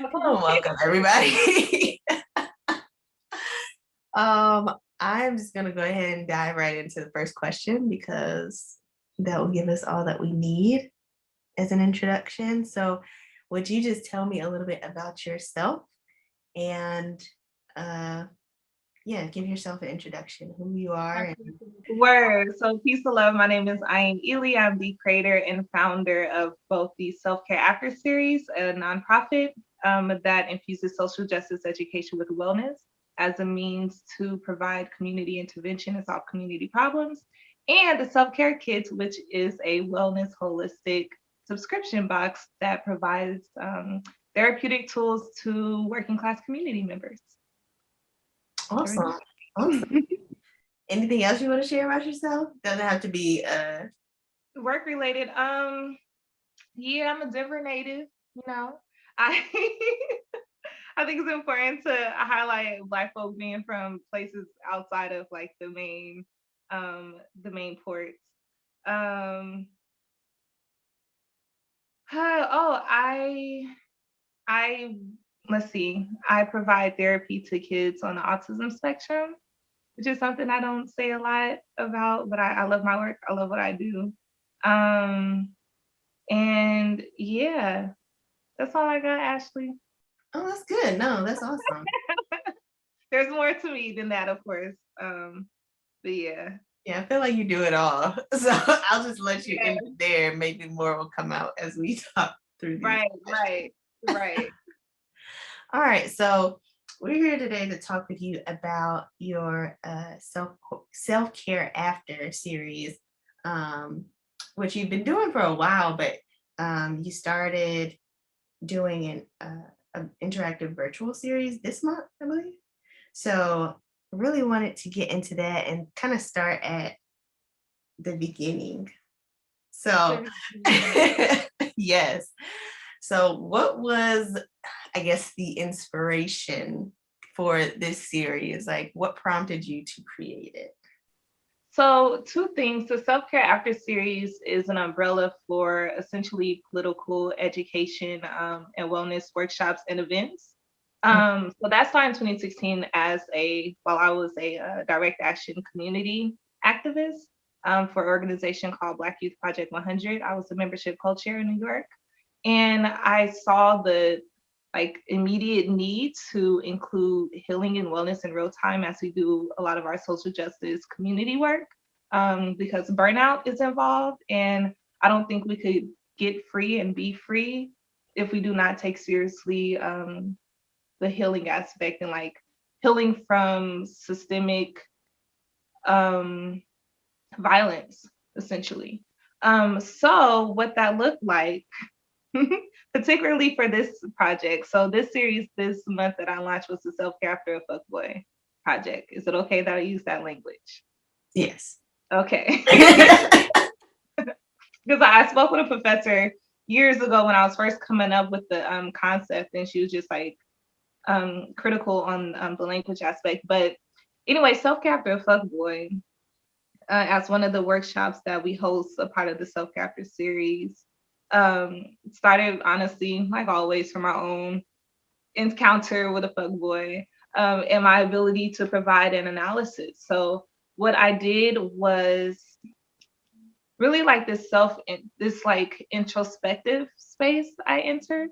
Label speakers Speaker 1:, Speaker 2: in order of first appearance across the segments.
Speaker 1: Well, welcome everybody. I'm just gonna go ahead and dive right into the first question because that will give us all that we need as an introduction. So, would you just tell me a little bit about yourself and uh yeah, give yourself an introduction, who you are and
Speaker 2: Word. So, peace and love. My name is Ain Ealy. I'm the creator and founder of both the SelfCare After Series, a nonprofit that infuses social justice education with wellness as a means to provide community intervention and solve community problems, and the SelfCare Kits, which is a wellness holistic subscription box that provides therapeutic tools to working class community members. There
Speaker 1: awesome. Awesome.
Speaker 2: we go.
Speaker 1: Anything else you want to share about yourself? Doesn't have to be
Speaker 2: Work related. Yeah, I'm a Denver native, you know. I I think it's important to highlight Black folk being from places outside of like the main ports. Um oh, I let's see. I provide therapy to kids on the autism spectrum, which is something I don't say a lot about, but I love my work. I love what I do. Um and yeah, that's all I got, Ashley.
Speaker 1: oh, that's good. No, that's awesome.
Speaker 2: There's more to me than that, of course. But yeah.
Speaker 1: Yeah, I feel like you do it all. So I'll just let you
Speaker 2: Yeah.
Speaker 1: end it there. Maybe more will come out as we talk through these
Speaker 2: Right,
Speaker 1: questions.
Speaker 2: right, right.
Speaker 1: All right, so we're here today to talk with you about your self care after series, um, which you've been doing for a while, but you started doing an interactive virtual series this month, I believe. So really wanted to get into that and kind of start at the beginning. So,
Speaker 2: The beginning.
Speaker 1: yes. So, what was, I guess, the inspiration for this series? Like, what prompted you to create it?
Speaker 2: So, two things. The Self Care After series is an umbrella for essentially political education and wellness workshops and events. So that started in 2016 while I was a direct action community activist for an organization called Black Youth Project 100. I was the membership co-chair in New York, and I saw the like immediate need to include healing and wellness in real time as we do a lot of our social justice community work, because burnout is involved, and I don't think we could get free and be free if we do not take seriously the healing aspect and like healing from systemic um, violence, essentially. So what that looked like, particularly for this project. So this series this month that I launched was the Self Care After a Fuckboy project. Is it okay that I use that language?
Speaker 1: Yes.
Speaker 2: Okay. Because I spoke with a professor years ago when I was first coming up with the concept, and she was just like critical on the language aspect. But anyway, Self Care After a Fuckboy, as one of the workshops that we host, a part of the Self Care After series, started honestly, like always, from our own encounter with a fuckboy, and my ability to provide an analysis. So what I did was really like this like introspective space I entered,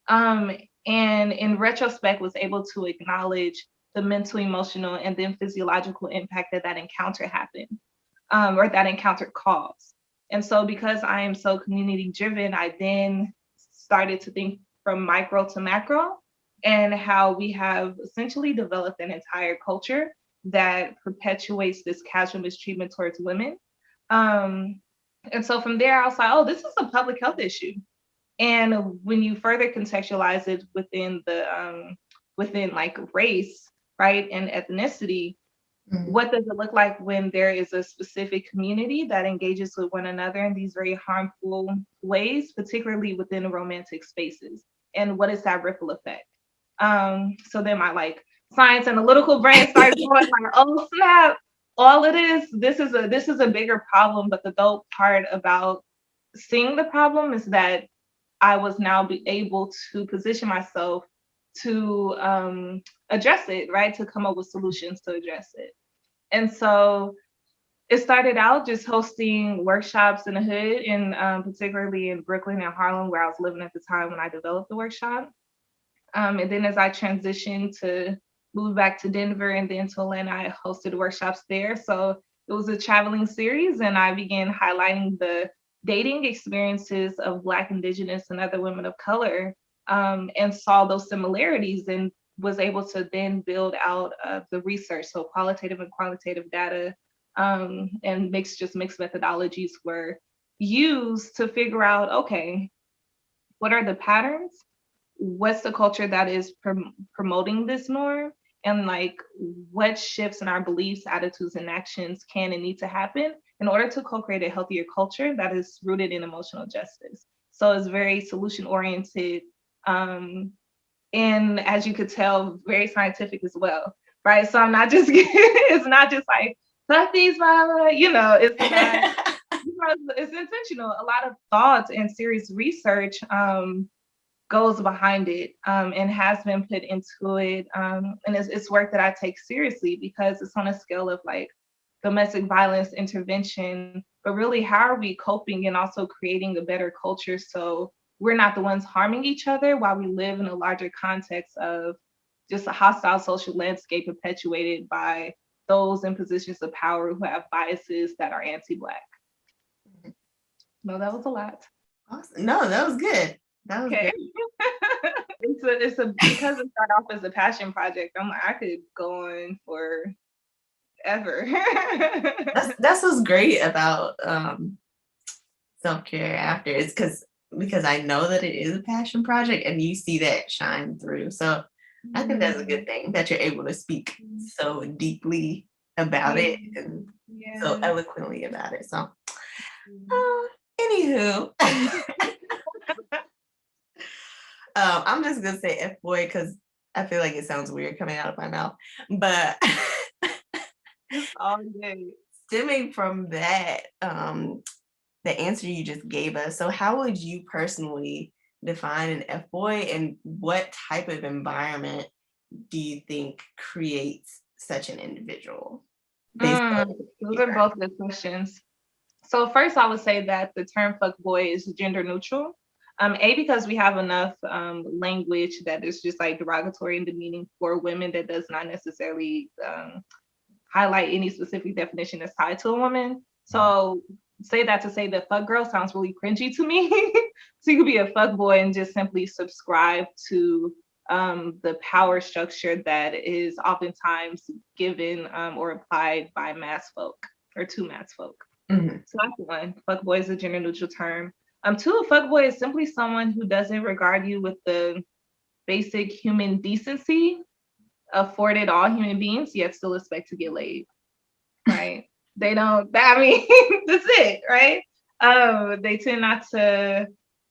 Speaker 2: um and in retrospect was able to acknowledge the mental, emotional, and then physiological impact that encounter happened, or that encounter caused. And so because I am so community driven, I then started to think from micro to macro, and how we have essentially developed an entire culture that perpetuates this casual mistreatment towards women. um, and so from there, I was like, oh, this is a public health issue. And when you further contextualize it within like race, right, and ethnicity,
Speaker 1: Mhm.
Speaker 2: what does it look like when there is a specific community that engages with one another in these very harmful ways, particularly within romantic spaces? And what is that ripple effect? So then my like science analytical brain started going like, oh snap, all it is, this is a bigger problem. But the dope part about seeing the problem is that I was now be able to position myself to address it, right? To come up with solutions to address it. And so it started out just hosting workshops in the hood, and particularly in Brooklyn and Harlem, where I was living at the time when I developed the workshop. And then as I transitioned to move back to Denver and then to Atlanta, I hosted workshops there. So it was a traveling series, and I began highlighting the dating experiences of Black, Indigenous, and other women of color, and saw those similarities and was able to then build out the research. So qualitative and quantitative data, and mixed methodologies were used to figure out, okay, what are the patterns? What's the culture that is promoting this norm? And like what shifts in our beliefs, attitudes, and actions can and need to happen in order to co-create a healthier culture that is rooted in emotional justice. So it's very solution oriented, and as you could tell, very scientific as well, right? So I'm not just it's not just like fuck these mama, it's not, it's intentional. A lot of thoughts and serious research goes behind it, and has been put into it. And it's work that I take seriously because it's on a scale of like domestic violence intervention, but really how are we coping and also creating a better culture so we're not the ones harming each other while we live in a larger context of just a hostile social landscape perpetuated by those in positions of power who have biases that are anti-Black. No, that was a lot.
Speaker 1: Awesome. No, that was good. That was
Speaker 2: Okay.
Speaker 1: good.
Speaker 2: Because it started off as a passion project, I'm like, I could go on forever.
Speaker 1: That's what's great about self-care after. It's because I know that it is a passion project and you see that shine through. So I think that's a good thing that you're able to speak so deeply about it and so eloquently about it. So anywho. I'm just gonna say F boy because I feel like it sounds weird coming out of my mouth. But
Speaker 2: all day.
Speaker 1: Stemming from that, the answer you just gave us. So how would you personally define an F boy, and what type of environment do you think creates such an individual?
Speaker 2: Those are both good questions. So first, I would say that the term fuckboy is gender neutral. Because we have enough language that is just like derogatory in demeaning for women that does not necessarily highlight any specific definition that's tied to a woman. So say that to say that fuck girl sounds really cringy to me. So you could be a fuck boy and just simply subscribe to the power structure that is oftentimes given or applied by mass folk or to mass folk. Mm-hmm. So that's one. Fuck boy is a gender neutral term. Two, a fuck boy is simply someone who doesn't regard you with the basic human decency afforded all human beings, yet still expect to get laid. Right? They don't. I mean, that's it, right? They tend not to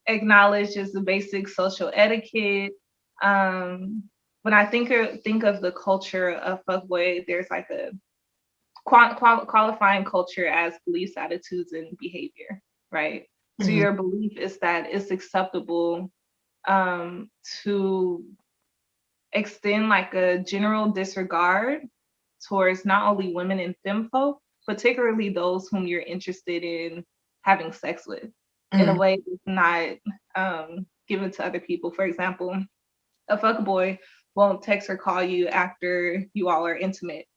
Speaker 2: acknowledge just the basic social etiquette. When I think of the culture of fuckboy, there's like a qualifying culture as beliefs, attitudes, and behavior, right? So your belief is that it's acceptable to extend like a general disregard towards not only women and femfolk, particularly those whom you're interested in having sex with in a way that's not given to other people. For example, a fuckboy won't text or call you after you all are intimate,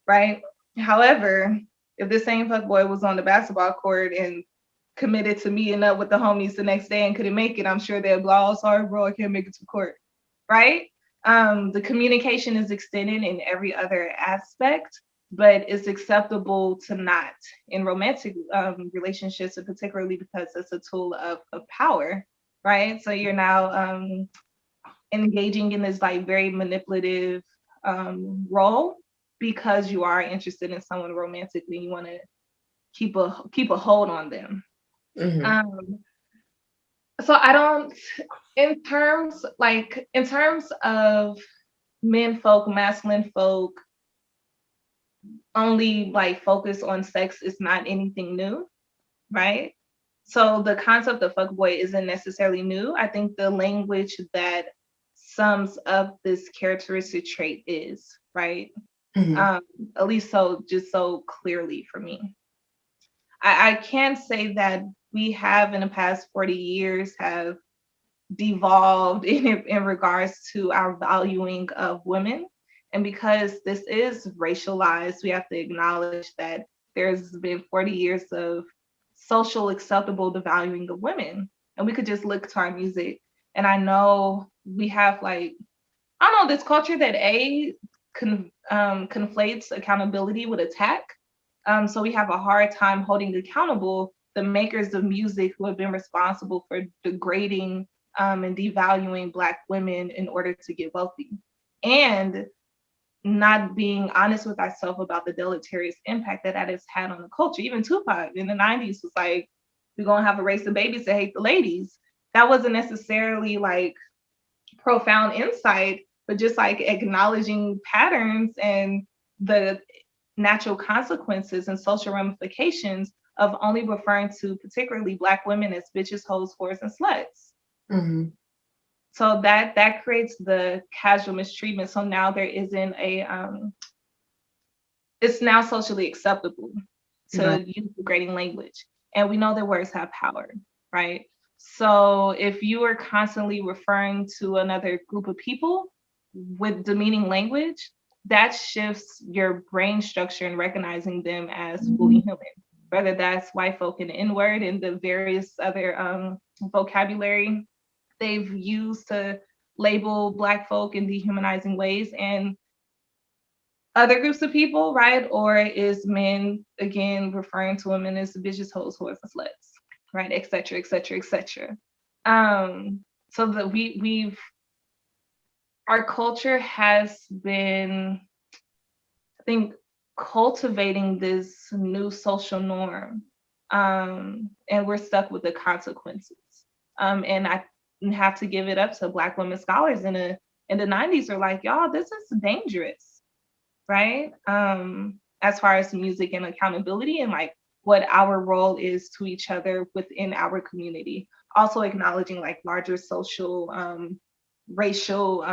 Speaker 2: right? However, if this same fuckboy was on the basketball court and committed to meeting up with the homies the next day and couldn't make it, I'm sure they'd be like, oh, sorry, bro, I can't make it to court, right? The communication is extended in every other aspect, but it's acceptable to not in romantic relationships, and particularly because it's a tool of power, right? So you're now engaging in this like very manipulative role because you are interested in someone romantically. You want to keep a hold on them. So I don't, in terms of men folk, masculine folk, only like focus on sex is not anything new, right? So the concept of fuckboy isn't necessarily new. I think the language that sums up this characteristic trait is, right?
Speaker 1: Mhm.
Speaker 2: Um, at least so just so clearly for me. I can say that we have in the past 40 years have devolved in regards to our valuing of women. And because this is racialized, we have to acknowledge that there's been 40 years of social acceptable devaluing of women. And we could just look to our music. And I know we have like, I don't know, this culture that conflates accountability with attack. So we have a hard time holding accountable the makers of music who have been responsible for degrading and devaluing Black women in order to get wealthy, and not being honest with ourselves about the deleterious impact that has had on the culture. Even Tupac in the 90s was like, we're going to have a race of babies that hate the ladies. That wasn't necessarily like profound insight, but just like acknowledging patterns and the natural consequences and social ramifications of only referring to particularly Black women as bitches, hoes, whores, and sluts.
Speaker 1: Mhm.
Speaker 2: So that creates the casual mistreatment. So now there isn't a it's now socially acceptable
Speaker 1: Right.
Speaker 2: to use degrading language. And we know that words have power, right? So if you are constantly referring to another group of people with demeaning language, that shifts your brain structure in recognizing them as fully human. Whether that's white folk in the N word and the various other vocabulary they've used to label Black folk in dehumanizing ways, and other groups of people, right? Or is men again referring to women as bitches, hoes, whores, and sluts, right? Et cetera, et cetera, et cetera. So that we've our culture has been, I think, cultivating this new social norm, and we're stuck with the consequences. And I have to give it up to Black women scholars in the 90s are like, y'all, this is dangerous, right? As far as music and accountability and like what our role is to each other within our community. Also acknowledging like larger social, racial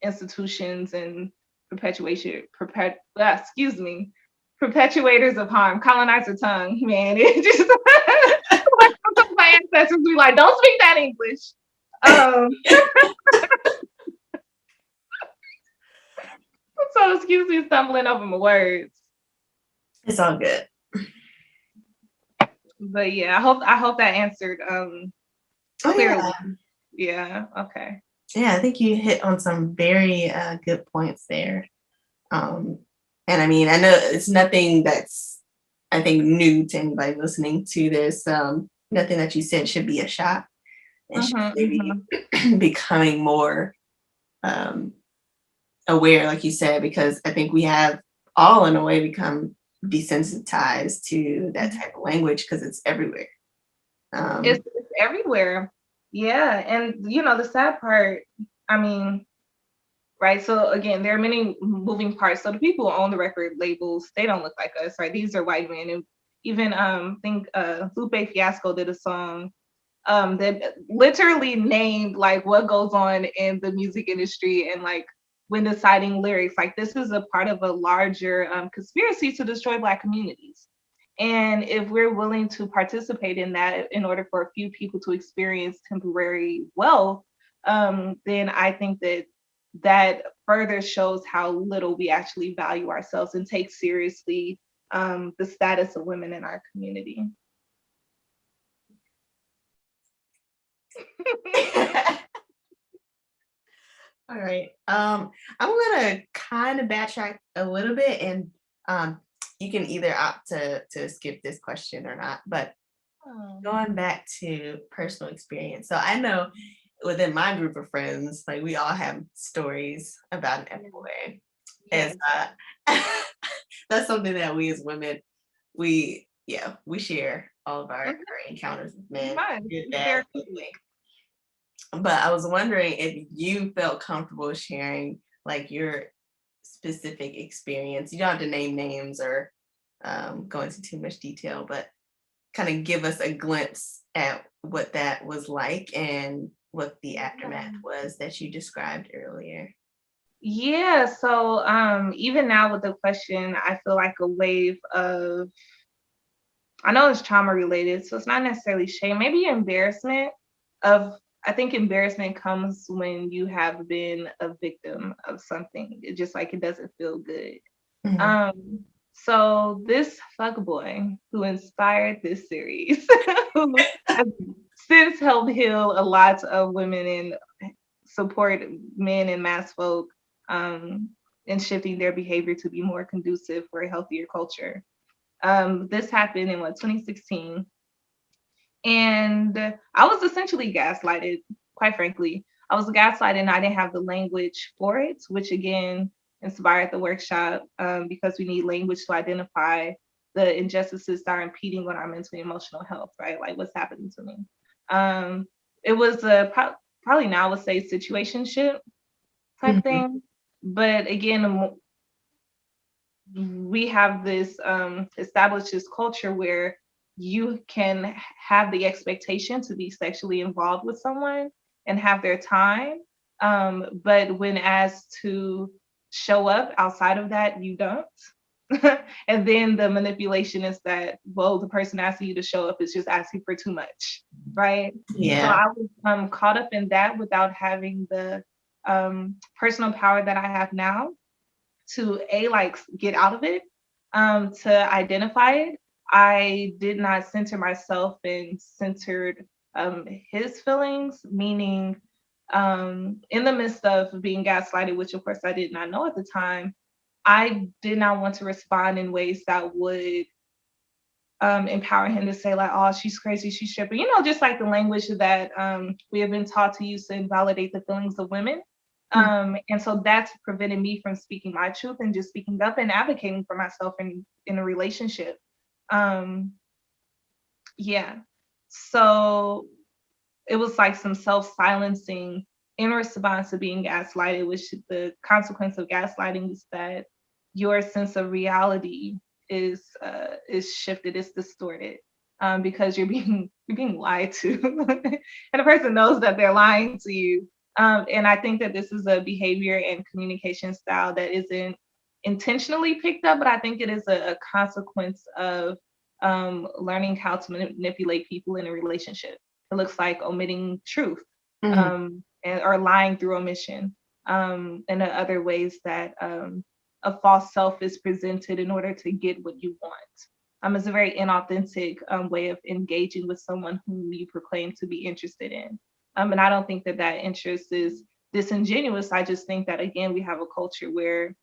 Speaker 2: institutions and perpetuators of harm, colonizer tongue, man. It just like my ancestors be like, don't speak that English. Um, so excuse me stumbling over my words.
Speaker 1: It's all good.
Speaker 2: But yeah, I hope that answered
Speaker 1: Oh
Speaker 2: clearly.
Speaker 1: yeah.
Speaker 2: Yeah, okay.
Speaker 1: Yeah, I think you hit on some very good points there. Um, and I mean, I know it's nothing that's, I think, new to anybody listening to this. Nothing that you said should be a shock. It's just
Speaker 2: Mhm,
Speaker 1: maybe
Speaker 2: mhm.
Speaker 1: becoming more um, aware, like you said, because I think we have all, in a way, become desensitized to that type of language because it's everywhere. Um,
Speaker 2: It's everywhere. Yeah, and you know the sad part, I mean, right? So again, there are many moving parts. So the people who own the record labels, they don't look like us, right? These are white men, and even think Lupe Fiasco did a song that literally named like what goes on in the music industry and like when deciding lyrics, like this is a part of a larger conspiracy to destroy Black communities. And if we're willing to participate in that in order for a few people to experience temporary wealth, then I think that that further shows how little we actually value ourselves and take seriously the status of women in our community.
Speaker 1: all right. I'm gonna kind of backtrack a little bit, and you can either opt to skip this question or not. But
Speaker 2: Um,
Speaker 1: going back to personal experience, so I know within my group of friends, like we all have stories about an FOA. As
Speaker 2: yes.
Speaker 1: that's something that we as women, we share all of our
Speaker 2: Mhm.
Speaker 1: encounters with
Speaker 2: Pretty
Speaker 1: men,
Speaker 2: much.
Speaker 1: good,
Speaker 2: It's
Speaker 1: bad,
Speaker 2: therapeutic.
Speaker 1: ugly. But I was wondering if you felt comfortable sharing like your specific experience. You don't have to name names or go into too much detail, but kind of give us a glimpse at what that was like and what the aftermath was that you described earlier?
Speaker 2: Yeah, so even now with the question, I feel like a wave of, I know it's trauma related, so it's not necessarily shame, maybe embarrassment of, I think embarrassment comes when you have been a victim of something. It just like it doesn't feel good.
Speaker 1: Mhm.
Speaker 2: Um, so this fuckboy who inspired this series, who has since helped heal a lot of women and support men and mass folk um, in shifting their behavior to be more conducive for a healthier culture. This happened in what, 2016, and I was essentially gaslighted. Quite frankly, I was gaslighted, and I didn't have the language for it, which again inspired the workshop because we need language to identify the injustices that are impeding on our mental and emotional health, right? Like what's happening to me. Um, it was a probably now I would say situationship type
Speaker 1: Mhm.
Speaker 2: thing, but again, we have this established this culture where you can have the expectation to be sexually involved with someone and have their time, but when asked to show up outside of that, you don't. And then the manipulation is that, well, the person asking you to show up is just asking for too much, right? So
Speaker 1: Yeah.
Speaker 2: I was caught up in that without having the personal power that I have now to like get out of it, to identify it. I did not center myself and centered his feelings, meaning in the midst of being gaslighted, which of course I did not know at the time, I did not want to respond in ways that would empower him to say like, oh, she's crazy, she's tripping, just like the language that we have been taught to use to invalidate the feelings of women.
Speaker 1: Mhm.
Speaker 2: And so that's prevented me from speaking my truth and just speaking up and advocating for myself in a relationship. Um, yeah. So it was like some self-silencing in response to being gaslighted, which the consequence of gaslighting is that your sense of reality is shifted, is distorted, because you're being lied to, and the person knows that they're lying to you. And I think that this is a behavior and communication style that isn't intentionally picked up, but I think it is a consequence of learning how to manipulate people in a relationship. It looks like omitting truth,
Speaker 1: Mhm.
Speaker 2: or lying through omission, and the other ways that a false self is presented in order to get what you want. It's a very inauthentic way of engaging with someone whom you proclaim to be interested in. And I don't think that that interest is disingenuous. I just think that, again, we have a culture where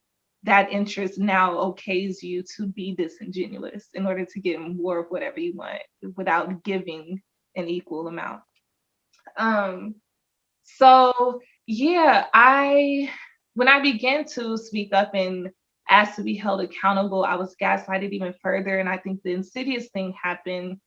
Speaker 2: that interest now okays you to be disingenuous in order to get more of whatever you want without giving an equal amount. Um, so yeah, when I began to speak up and ask to be held accountable, I was gaslighted even further. And I think the insidious thing happened,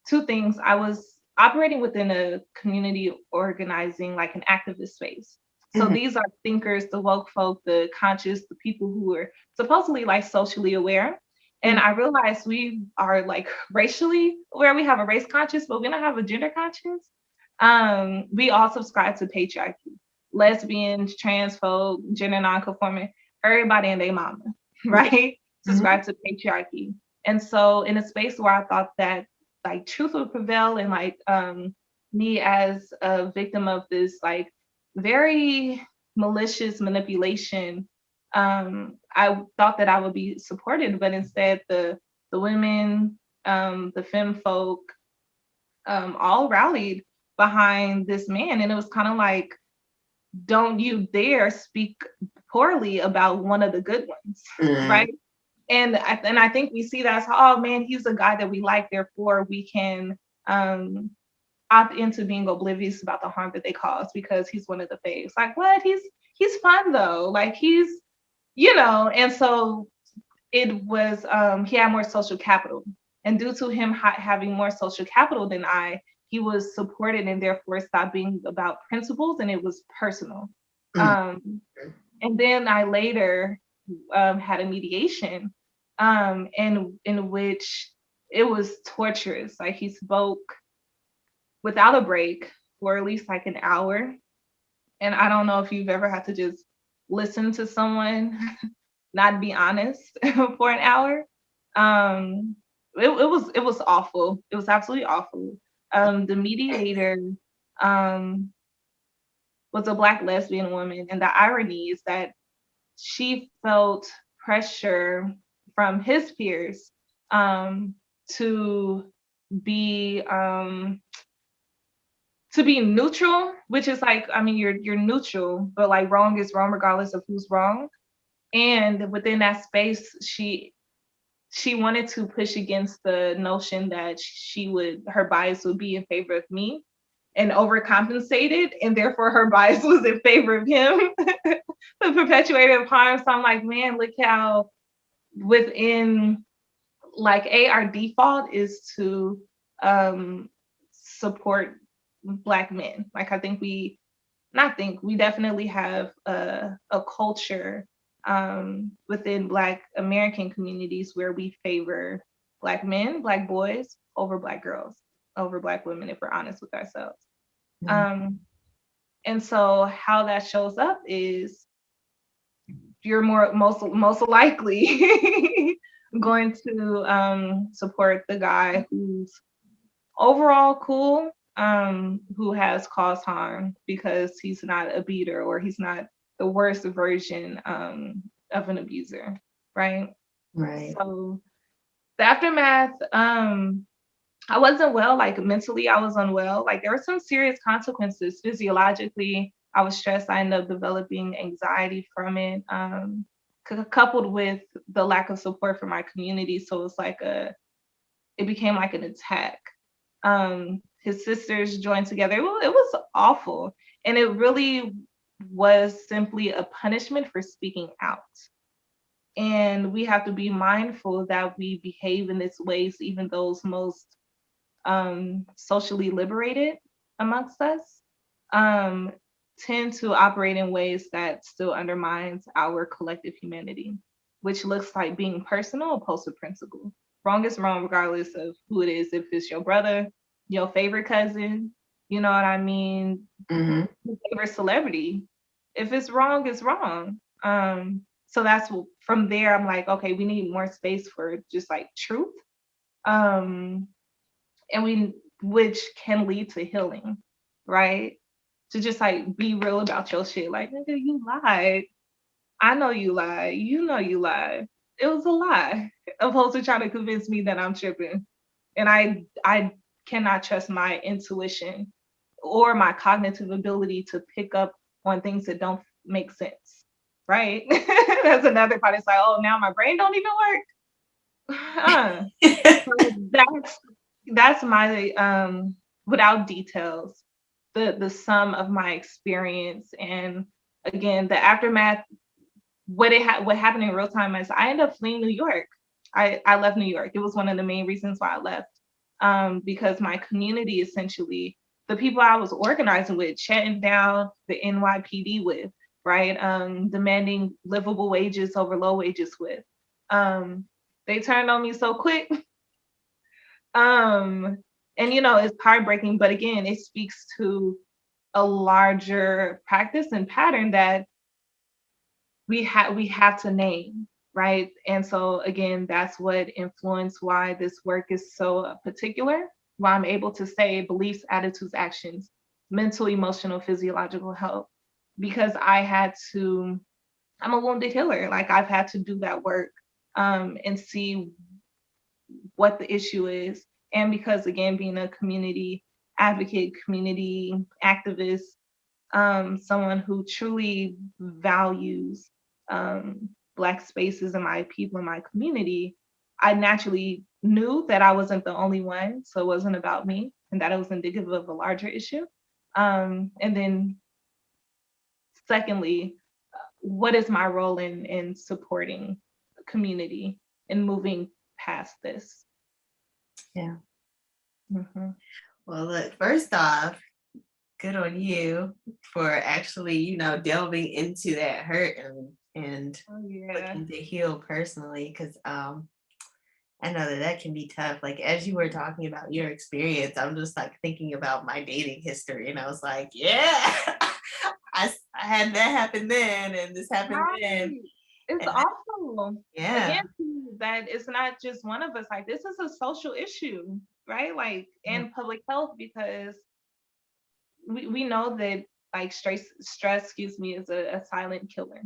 Speaker 2: two things. I was operating within a community organizing, like an activist space. So
Speaker 1: Mhm.
Speaker 2: these are thinkers, the woke folk, the conscious, the people who are supposedly like socially aware. And
Speaker 1: Mhm.
Speaker 2: I realized we are like racially aware. We have a race conscious, but we don't have a gender conscious. We all subscribe to patriarchy. Lesbians, trans folk, gender nonconforming, everybody and their mama,
Speaker 1: Yeah.
Speaker 2: right?
Speaker 1: Mhm.
Speaker 2: Subscribe to patriarchy. And so in a space where I thought that like truth would prevail, and like me as a victim of this like very malicious manipulation, I thought that I would be supported, but instead the women, the femme folk, all rallied behind this man. And it was kind of like, don't you dare speak poorly about one of the good ones,
Speaker 1: Mhm.
Speaker 2: right? And I think we see that as, oh man, he's a guy that we like, therefore we can um opt into being oblivious about the harm that they cause because he's one of the faves. Like what? He's fun though. Like and so it was he had more social capital. And due to him having more social capital than I, he was supported and therefore stopped being about principles and it was personal.
Speaker 1: Mhm.
Speaker 2: Um, and then I later had a mediation, in which it was torturous. Like he spoke without a break for at least like an hour. And I don't know if you've ever had to just listen to someone not be honest for an hour. Um, it was awful. It was absolutely awful. The mediator um, was a Black lesbian woman, and the irony is that she felt pressure from his peers um, to be neutral, which is like, I mean, you're neutral, but like wrong is wrong regardless of who's wrong. And within that space, she wanted to push against the notion that her bias would be in favor of me and overcompensated, and therefore her bias was in favor of him, the perpetuator of harm. So I'm like, man, look how within like our default is to support Black men. Like I think we not think we definitely have a culture within Black American communities where we favor Black men, Black boys over Black girls, over Black women, if we're honest with ourselves.
Speaker 1: Mm.
Speaker 2: Um, and so how that shows up is you're most likely going to support the guy who's overall cool, who has caused harm because he's not a beater or he's not the worst version of an abuser, right?
Speaker 1: Right.
Speaker 2: So the aftermath, I wasn't well, like mentally, I was unwell. Like there were some serious consequences physiologically. I was stressed. I ended up developing anxiety from it, coupled with the lack of support from my community. So it became like an attack. His sisters joined together. It was awful. And it really was simply a punishment for speaking out. And we have to be mindful that we behave in these ways, even those most socially liberated amongst us um, tend to operate in ways that still undermines our collective humanity, which looks like being personal opposed to principle. Wrong is wrong, regardless of who it is. If it's your brother, your favorite cousin, you know what I mean,
Speaker 1: Mm-hmm.
Speaker 2: your favorite celebrity. If it's wrong, it's wrong. So from there. I'm like, okay, we need more space for just like truth. Um, and which can lead to healing, right? To just like be real about your shit. Like, nigga, you lied. I know you lied. You know you lied. It was a lie. Opposed to trying to convince me that I'm tripping. And I cannot trust my intuition or my cognitive ability to pick up on things that don't make sense. Right? That's another part. It's like, oh, now my brain don't even work. So that's my without details, the sum of my experience. And again, the aftermath, what happened in real time is I ended up fleeing New York. I left New York. It was one of the main reasons why I left. Because my community, essentially the people I was organizing with, shutting down the NYPD with, right, demanding livable wages over low wages with, they turned on me so quick. um and it's heartbreaking, but again, it speaks to a larger practice and pattern that we have to name, right? And so again, that's what influenced why this work is so particular, why I'm able to say beliefs, attitudes, actions, mental, emotional, physiological health, because I'm a wounded healer. Like I've had to do that work and see what the issue is. And because again, being a community advocate, community activist, someone who truly values Black spaces and my people in my community, I naturally knew that I wasn't the only one. So it wasn't about me, and that it was indicative of a larger issue. And then secondly, what is my role in supporting the community and moving past this?
Speaker 1: Yeah.
Speaker 2: Mm-hmm.
Speaker 1: Well, look, first off, good on you for actually, delving into that hurt and
Speaker 2: Oh yeah.
Speaker 1: looking to heal personally. Because I know that that can be tough. Like as you were talking about your experience, I'm just like thinking about my dating history, and I was like, yeah, I had that happen then, and this happened then,
Speaker 2: Right. It's
Speaker 1: and
Speaker 2: awful.
Speaker 1: yeah,
Speaker 2: Again, too, that it's not just one of us. Like this is a social issue, right? Like
Speaker 1: yeah,
Speaker 2: and public health because we know that like stress, excuse me, is a silent killer.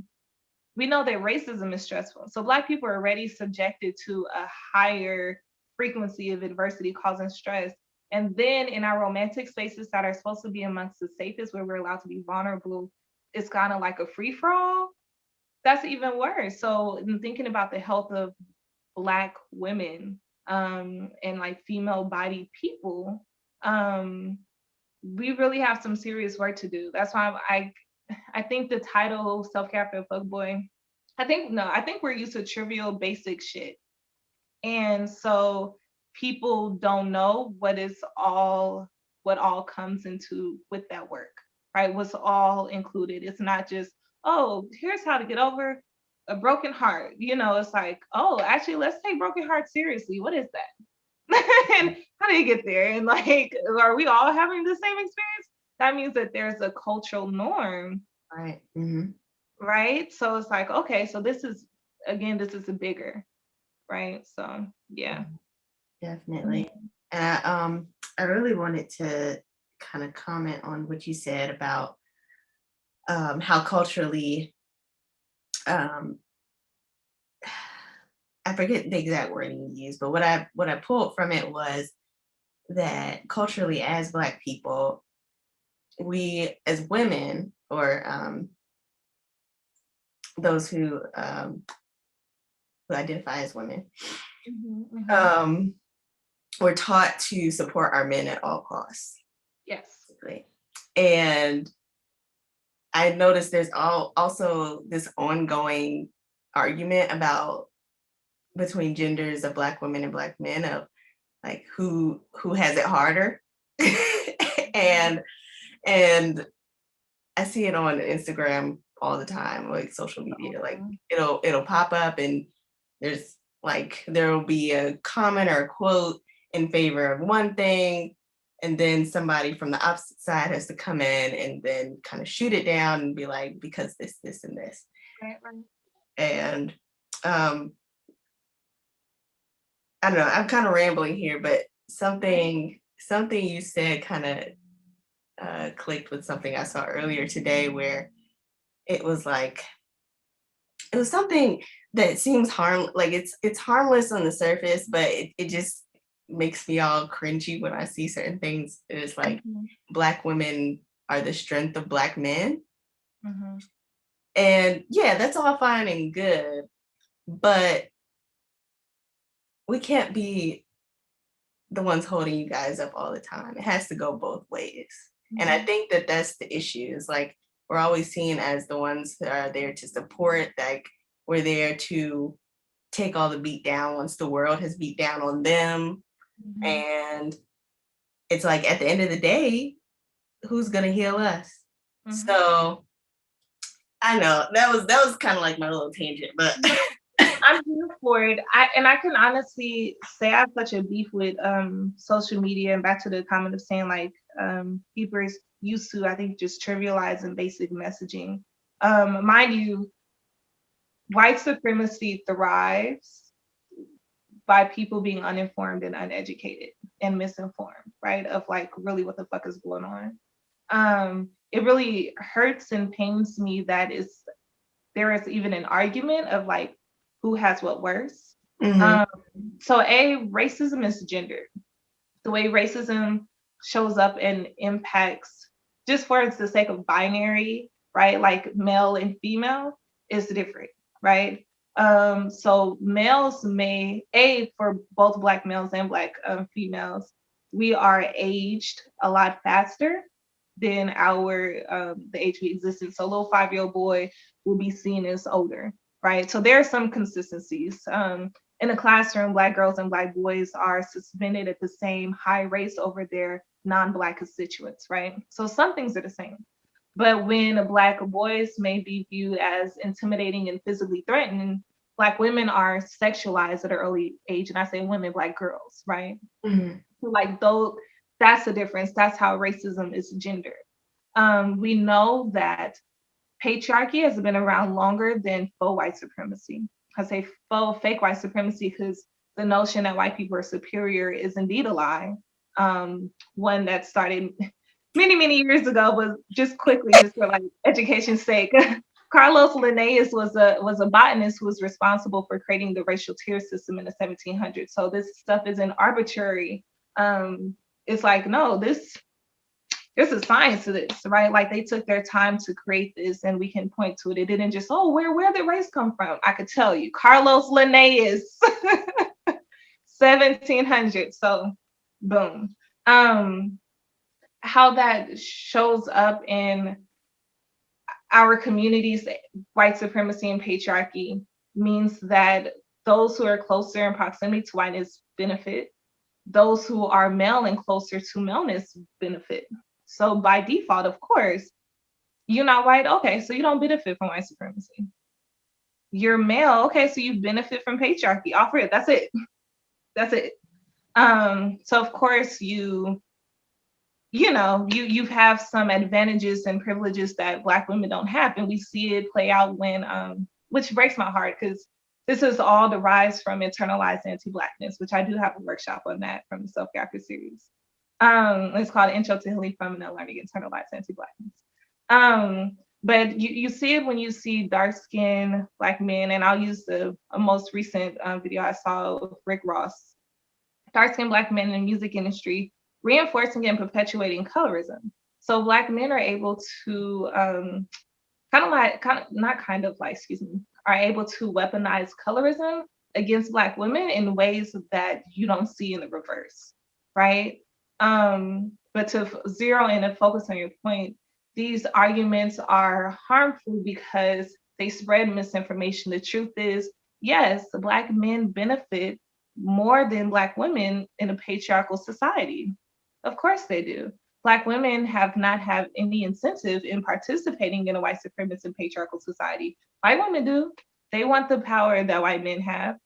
Speaker 2: We know that racism is stressful. So Black people are already subjected to a higher frequency of adversity causing stress. And then in our romantic spaces that are supposed to be amongst the safest, where we're allowed to be vulnerable, it's kind of like a free for all. That's even worse. So in thinking about the health of Black women and like female bodied people, um, we really have some serious work to do. That's why I think the title Self Care After a Fuckboy, I think we're used to trivial basic shit. And so people don't know what all comes into with that work, right? What's all included. It's not just, oh, here's how to get over a broken heart. You know, it's like, oh, actually let's take broken heart seriously. What is that? And how do you get there? And like, are we all having the same experience? That means that there's a cultural norm,
Speaker 1: right.
Speaker 2: right? So it's like, okay, so this is a bigger, right? So yeah.
Speaker 1: Definitely.
Speaker 2: Mhm.
Speaker 1: And I really wanted to kind of comment on what you said about how culturally um I forget the exact wording you used, but what I pulled from it was that culturally as Black people, we as women or those who identify as women,
Speaker 2: Mhm. Mhm.
Speaker 1: um, we're taught to support our men at all costs,
Speaker 2: Yes.
Speaker 1: basically. And I noticed there's also this ongoing argument about between genders of Black women and Black men of like who has it harder. and and I see it on Instagram all the time, like social media. Like
Speaker 2: Mhm.
Speaker 1: it'll pop up and there's like there will be a comment or a quote in favor of one thing, and then somebody from the opposite side has to come in and then kind of shoot it down and be like, because this, and this.
Speaker 2: Right, right.
Speaker 1: And um, I don't know, I'm kind of rambling here, but something you said kind of clicked with something I saw earlier today where it was like it was something that seems like it's harmless on the surface, but it just makes me all cringy when I see certain things. It's like
Speaker 2: Mhm.
Speaker 1: Black women are the strength of Black men.
Speaker 2: Mhm.
Speaker 1: And yeah, that's all fine and good, but we can't be the ones holding you guys up all the time. It has to go both ways. And I
Speaker 2: Mhm.
Speaker 1: think that that's the issue is like we're always seen as the ones that are there to support, like we're there to take all the beat down once the world has beat down on them.
Speaker 2: Mhm.
Speaker 1: And it's like at the end of the day, who's gonna heal us?
Speaker 2: Mhm.
Speaker 1: So I know that was kind of like my little tangent, but
Speaker 2: No, I'm here for it. I can honestly say I have such a beef with social media and back to the comment of saying like people is used to I think just trivializing basic messaging. Mind you, white supremacy thrives by people being uninformed and uneducated and misinformed, right? Of like really what the fuck is going on. It really hurts and pains me that there is even an argument of like who has what worse.
Speaker 1: mhm,
Speaker 2: Um, so racism is gendered. The way racism shows up and impacts just for the sake of binary, right? Like male and female is different, right? So males may for both black males and black females, we are aged a lot faster than our the age we existed. So a little 5-year-old boy will be seen as older, right? So there are some consistencies. In the classroom, Black girls and Black boys are suspended at the same high rates over their non-Black constituents, right? So some things are the same. But when Black boys may be viewed as intimidating and physically threatening, Black women are sexualized at an early age, and I say women, Black girls, right?
Speaker 1: Mhm.
Speaker 2: Like those, that's the difference. That's how racism is gendered. We know that patriarchy has been around longer than faux white supremacy. I say faux, fake white supremacy because the notion that white people are superior is indeed a lie. One that started many, many years ago, but just quickly, just for like education's sake. Carlos Linnaeus was a botanist who was responsible for creating the racial tier system in the 1700s. So this stuff isn't arbitrary. It's like, no, there's a science to this, right? Like they took their time to create this, and we can point to it. It didn't just, oh, where did race come from? I could tell you, Carlos Linnaeus, 1700. So, boom. How that shows up in our communities, white supremacy and patriarchy means that those who are closer in proximity to whiteness benefit, those who are male and closer to maleness benefit. So by default, of course, you're not white, okay, so you don't benefit from white supremacy. You're male, okay, so you benefit from patriarchy. Offer it. That's it. That's it. So of course you have some advantages and privileges that Black women don't have, and we see it play out when which breaks my heart because this is all derives from internalized anti-Blackness, which I do have a workshop on that from the SelfCare After series. It's called Intro to Healing from and Learning Internalized Anti-Blackness. But you see it when you see dark-skinned Black men, and I'll use a most recent video I saw of Rick Ross, dark-skinned Black men in the music industry reinforcing and perpetuating colorism. So Black men are able to are able to weaponize colorism against Black women in ways that you don't see in the reverse, right? But to zero in and focus on your point, these arguments are harmful because they spread misinformation. The truth is, yes, Black men benefit more than Black women in a patriarchal society. Of course they do. Black women have not had any incentive in participating in a white supremacist and patriarchal society. White women do. They want the power that white men have.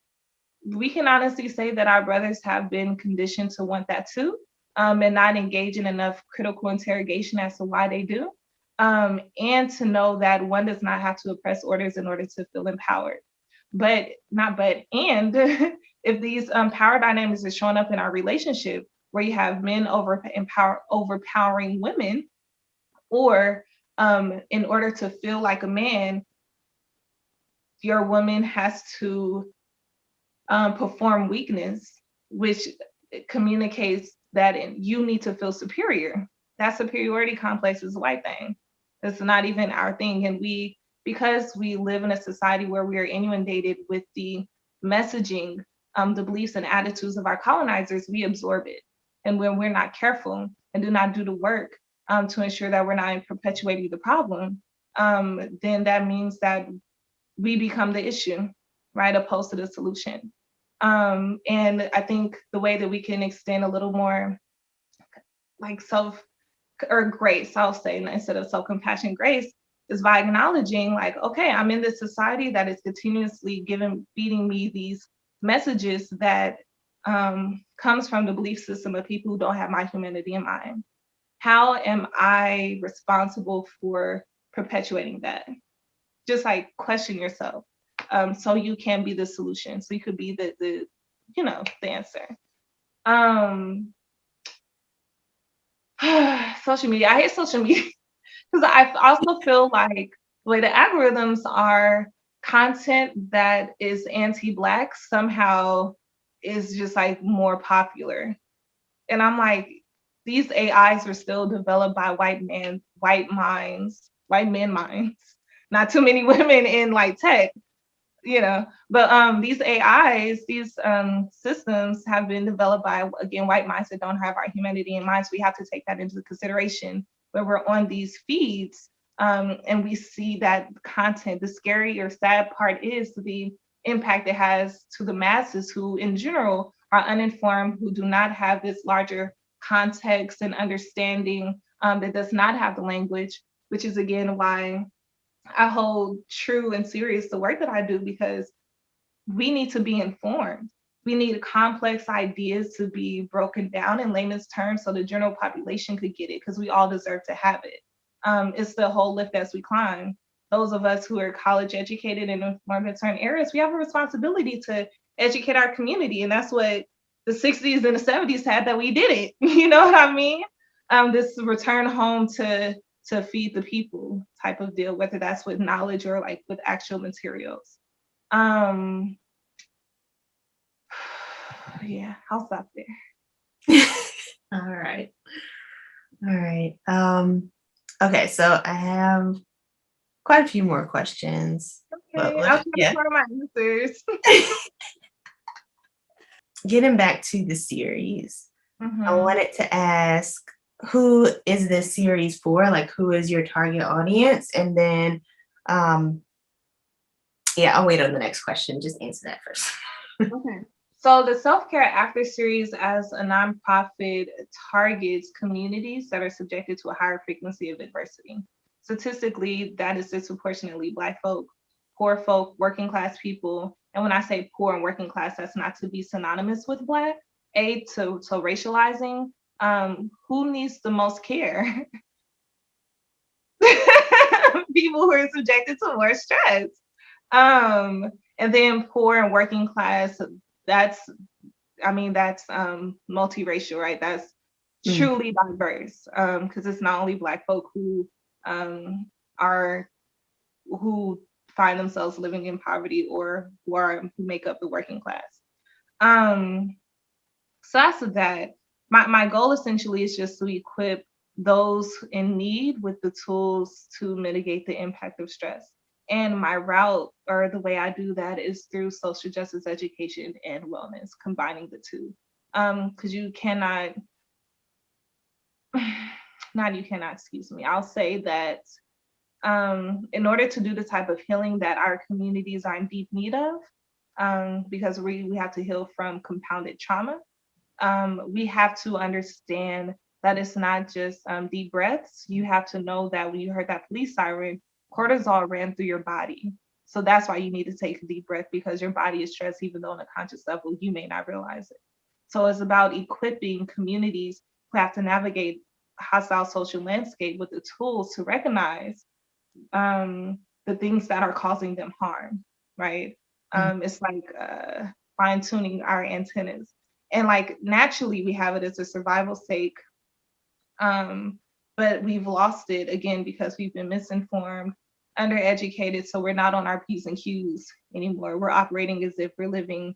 Speaker 2: We can honestly say that our brothers have been conditioned to want that too, and not engage in enough critical interrogation as to why they do. And to know that one does not have to oppress others in order to feel empowered. And if these power dynamics are showing up in our relationship, where you have men overpowering women, or in order to feel like a man, your woman has to perform weakness, which communicates that you need to feel superior. That superiority complex is a white thing. It's not even our thing. And because we live in a society where we are inundated with the messaging, the beliefs and attitudes of our colonizers, we absorb it. And when we're not careful and do not do the work to ensure that we're not perpetuating the problem, then that means that we become the issue, right, opposed to the solution. And I think the way that we can extend a little more like grace, I'll say, instead of self-compassion, grace, is by acknowledging like, okay, I'm in this society that is continuously feeding me these messages that comes from the belief system of people who don't have my humanity in mind. How am I responsible for perpetuating that? Just like question yourself, so you can be the solution, so you could be the answer. Social media. I hate social media because I also feel like the way the algorithms are, content that is anti-Black somehow is just like more popular. And I'm like, these AIs are still developed by white men minds. Not too many women in like tech, but these AIs, these systems have been developed by, again, white minds that don't have our humanity in mind. So we have to take that into consideration when we're on these feeds, and we see that content. The scary or sad part is the impact it has to the masses who in general are uninformed, who do not have this larger context and understanding, that does not have the language, which is again why I hold true and serious the work that I do, because we need to be informed. We need complex ideas to be broken down in layman's terms so the general population could get it, because we all deserve to have it. It's the whole lift as we climb. Those of us who are college educated and informed in certain areas, we have a responsibility to educate our community. And that's what the 60s and the 70s had, that we did it. You know what I mean? This return home to feed the people type of deal, whether that's with knowledge or like with actual materials. Um, yeah, I'll stop there.
Speaker 1: All right. All right. Okay, so I have quite a few more questions. But
Speaker 2: Okay, I'll try to find my answers.
Speaker 1: Getting back to the series, I
Speaker 2: Mhm.
Speaker 1: wanted to ask, who is this series for? Like, who is your target audience? And then, yeah, I'll wait on the next question. Just answer that first.
Speaker 2: Okay. So the self-care after series as a nonprofit targets communities that are subjected to a higher frequency of adversity. Statistically, that is disproportionately Black folk, poor folk, working class people. And when I say poor and working class, that's not to be synonymous with Black. To racializing. Who needs the most care? People who are subjected to more stress. And then poor and working class, that's, I mean, that's multiracial, right? That's truly diverse, because it's not only Black folk who are who find themselves living in poverty or who make up the working class. So that's that. My goal essentially is just to equip those in need with the tools to mitigate the impact of stress. And my route, or the way I do that, is through social justice education and wellness, combining the two. Because you cannot, not you cannot, excuse me. I'll say that in order to do the type of healing that our communities are in deep need of, because we have to heal from compounded trauma, we have to understand that it's not just deep breaths. You have to know that when you heard that police siren, cortisol ran through your body. So that's why you need to take a deep breath, because your body is stressed, even though on a conscious level, you may not realize it. So it's about equipping communities who have to navigate hostile social landscape with the tools to recognize the things that are causing them harm, right? It's like fine tuning our antennas. And like naturally, we have it as a survival sake, but we've lost it again because we've been misinformed, undereducated. So we're not on our P's and Q's anymore. We're operating as if we're living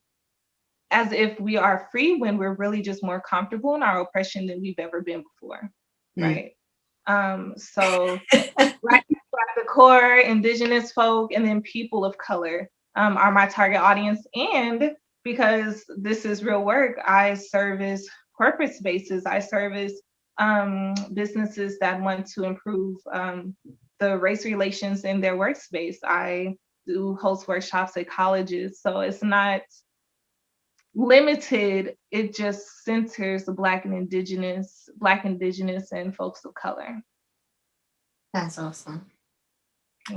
Speaker 2: as if we are free when we're really just more comfortable in our oppression than we've ever been before, right? So Black people at the core, Indigenous folk, and then people of color are my target audience. And because this is real work, I service corporate spaces. I service businesses that want to improve the race relations in their workspace. I do host workshops at colleges. So it's not limited. It just centers the Black, Indigenous, and folks of color.
Speaker 1: That's awesome.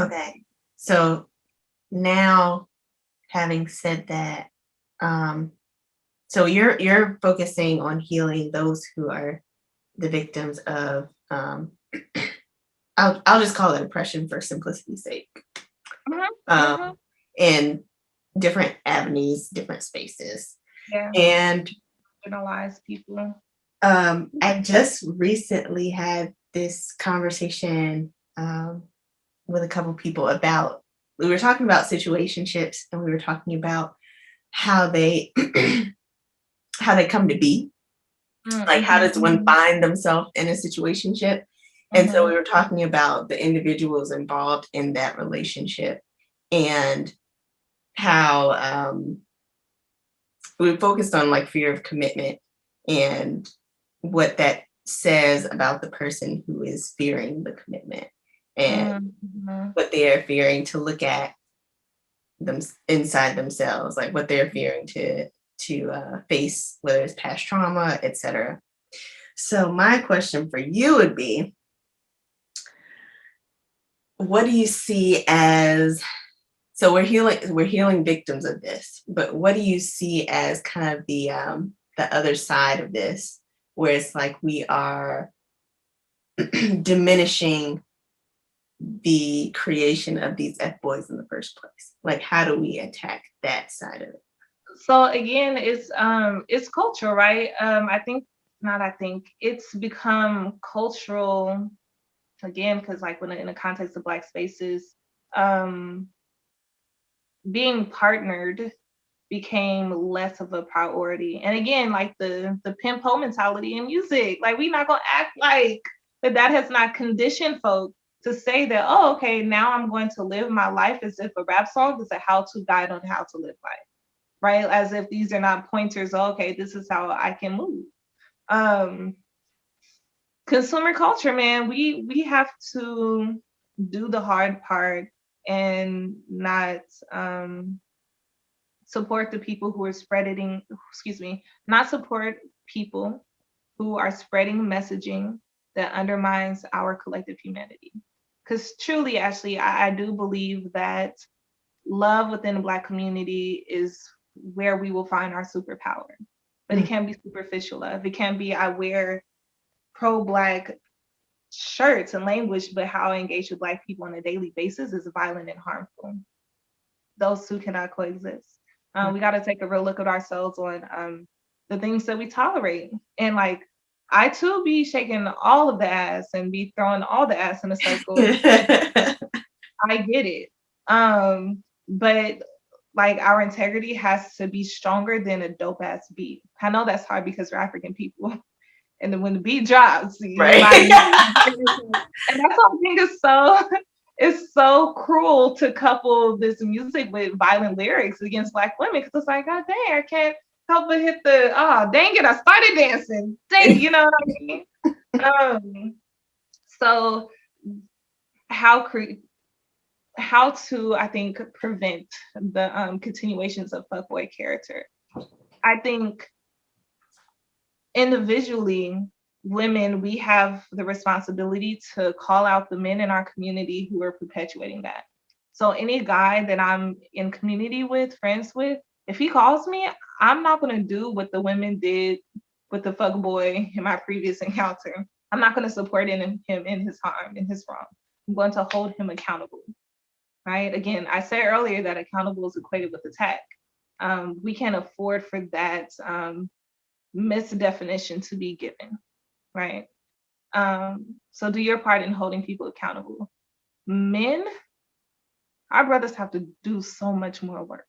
Speaker 1: Okay, so now, having said that, so you're focusing on healing those who are the victims of I'll just call it oppression for simplicity's sake. In different avenues, different spaces.
Speaker 2: Yeah.
Speaker 1: And
Speaker 2: marginalized people.
Speaker 1: I just recently had this conversation with a couple people about, we were talking about situationships, and we were talking about how they how they come to be. Like, how does one find themselves in a situationship? And so we were talking about the individuals involved in that relationship, and how we focused on like fear of commitment and what that says about the person who is fearing the commitment, and what they are fearing to look at them inside themselves, like what they're fearing to face, whether it's past trauma, etc. So my question for you would be, what do you see as So we're healing victims of this, but what do you see as kind of the other side of this, where it's like we are diminishing the creation of these F boys in the first place? Like, how do we attack that side of it?
Speaker 2: So again, it's cultural, right? I think it's become cultural again because like when in the context of Black spaces, um, being partnered became less of a priority. And again, like the pimp ho mentality in music, like we not gonna act like that has not conditioned folk to say that, oh, okay, now I'm going to live my life as if a rap song is a how-to guide on how to live life, right? As if these are not pointers, oh, okay, this is how I can move. Um, consumer culture, man, we have to do the hard part and not support the people who are spreading, excuse me, not support people who are spreading messaging that undermines our collective humanity. Because truly, Ashley, I do believe that love within the Black community is where we will find our superpower. But it can't be superficial love. It can't be I wear pro-Black shirts and language, but how I engage with Black people on a daily basis is violent and harmful. Those two cannot coexist. We got to take a real look at ourselves on the things that we tolerate. And like, I too be shaking all of the ass and be throwing all the ass in a circle. I get it. But like our integrity has to be stronger than a dope ass beat. I know that's hard because we're African people. And then when the beat drops, your body.
Speaker 1: Right.
Speaker 2: And that's what I think is so it's so cruel to couple this music with violent lyrics against Black women because it's like, God dang, I can't help but hit the dang it, I started dancing. Dang, you know what I mean? So how to I think prevent the continuations of fuckboy character. I think individually, women, we have the responsibility to call out the men in our community who are perpetuating that. So any guy that I'm in community with, friends with, if he calls me, I'm not going to do what the women did with the fuck boy in my previous encounter. I'm not going to support him in his harm, in his wrong. I'm going to hold him accountable, right? Again, I said earlier that accountable is equated with attack. We can't afford for that misdefinition to be given, right? So do your part in holding people accountable. Men, our brothers have to do so much more work.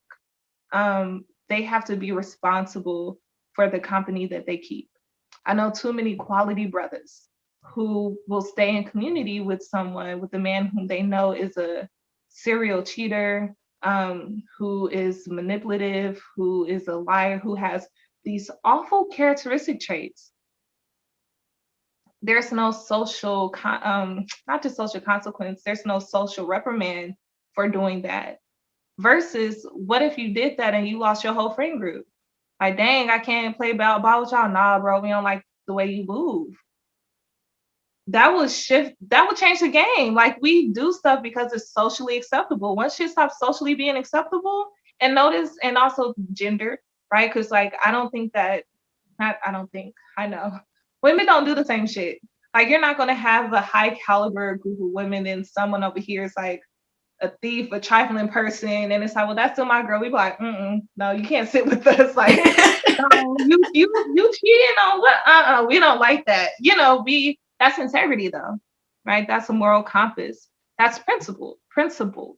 Speaker 2: They have to be responsible for the company that they keep. I know too many quality brothers who will stay in community with someone, with a man whom they know is a serial cheater, who is manipulative, who is a liar, who has these awful characteristic traits. There's no social, not just social consequence, there's no social reprimand for doing that. Versus, what if you did that and you lost your whole friend group? Like, dang, I can't play ball with y'all. Nah, bro, we don't like the way you move. That would change the game. Like, we do stuff because it's socially acceptable. Once shit stops socially being acceptable, and notice, and also gender, right? Because like, I know women don't do the same shit. Like, you're not going to have a high caliber group of women and someone over here is like a thief, a trifling person, and it's like, well, that's still my girl. We be like, no, you can't sit with us. Like, no, you cheating on what? We don't like that. That's integrity though, right? That's a moral compass. That's principled.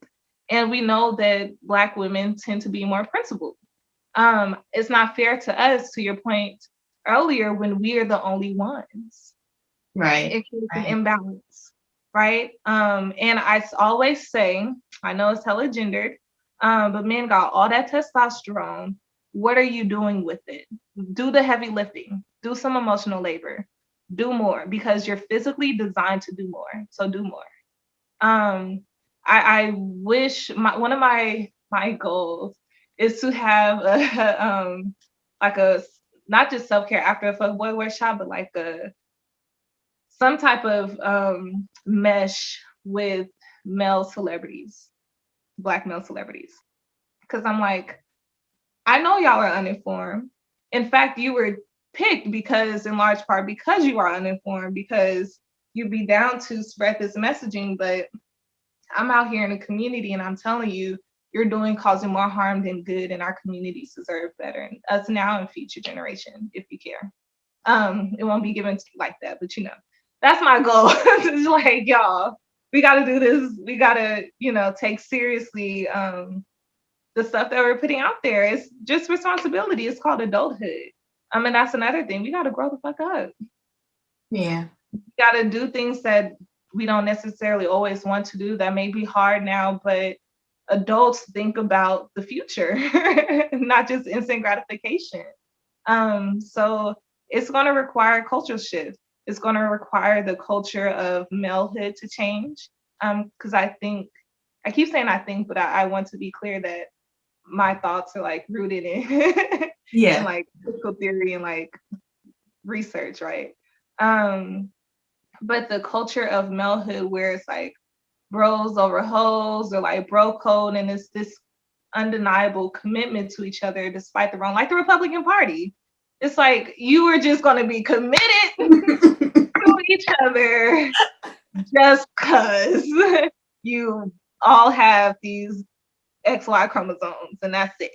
Speaker 2: And we know that Black women tend to be more principled. It's not fair to us, to your point earlier, when we are the only ones.
Speaker 1: Right.
Speaker 2: It creates an imbalance, right? And I always say, I know it's hella gendered, but men got all that testosterone. What are you doing with it? Do the heavy lifting. Do some emotional labor. Do more because you're physically designed to do more. So do more. I wish one of my goals is to have like a not just self-care after a fuckboy workshop, but like some type of mesh with male celebrities Black male celebrities. Because I'm like, I know y'all are uninformed. In fact, you were picked because, in large part, because you are uninformed, because you'd be down to spread this messaging. But I'm out here in the community and I'm telling you, you're causing more harm than good, and our communities deserve better. And us now and future generation, if you care. It won't be given to you like that, but that's my goal. It's like, y'all, we gotta do this. We gotta, take seriously the stuff that we're putting out there. It's just responsibility. It's called adulthood. And that's another thing. We gotta grow the fuck up.
Speaker 1: Yeah.
Speaker 2: We gotta do things that we don't necessarily always want to do, that may be hard now, but adults think about the future, not just instant gratification. So it's going to require cultural shift. It's going to require the culture of malehood to change. Because I keep saying I think, but I want to be clear that my thoughts are like rooted in in like critical theory and like research, right? But the culture of malehood, where it's like bros over hoes, or like bro code, and it's this undeniable commitment to each other despite the wrong, like the Republican Party. It's like you were just going to be committed to each other just because you all have these XY chromosomes and that's it,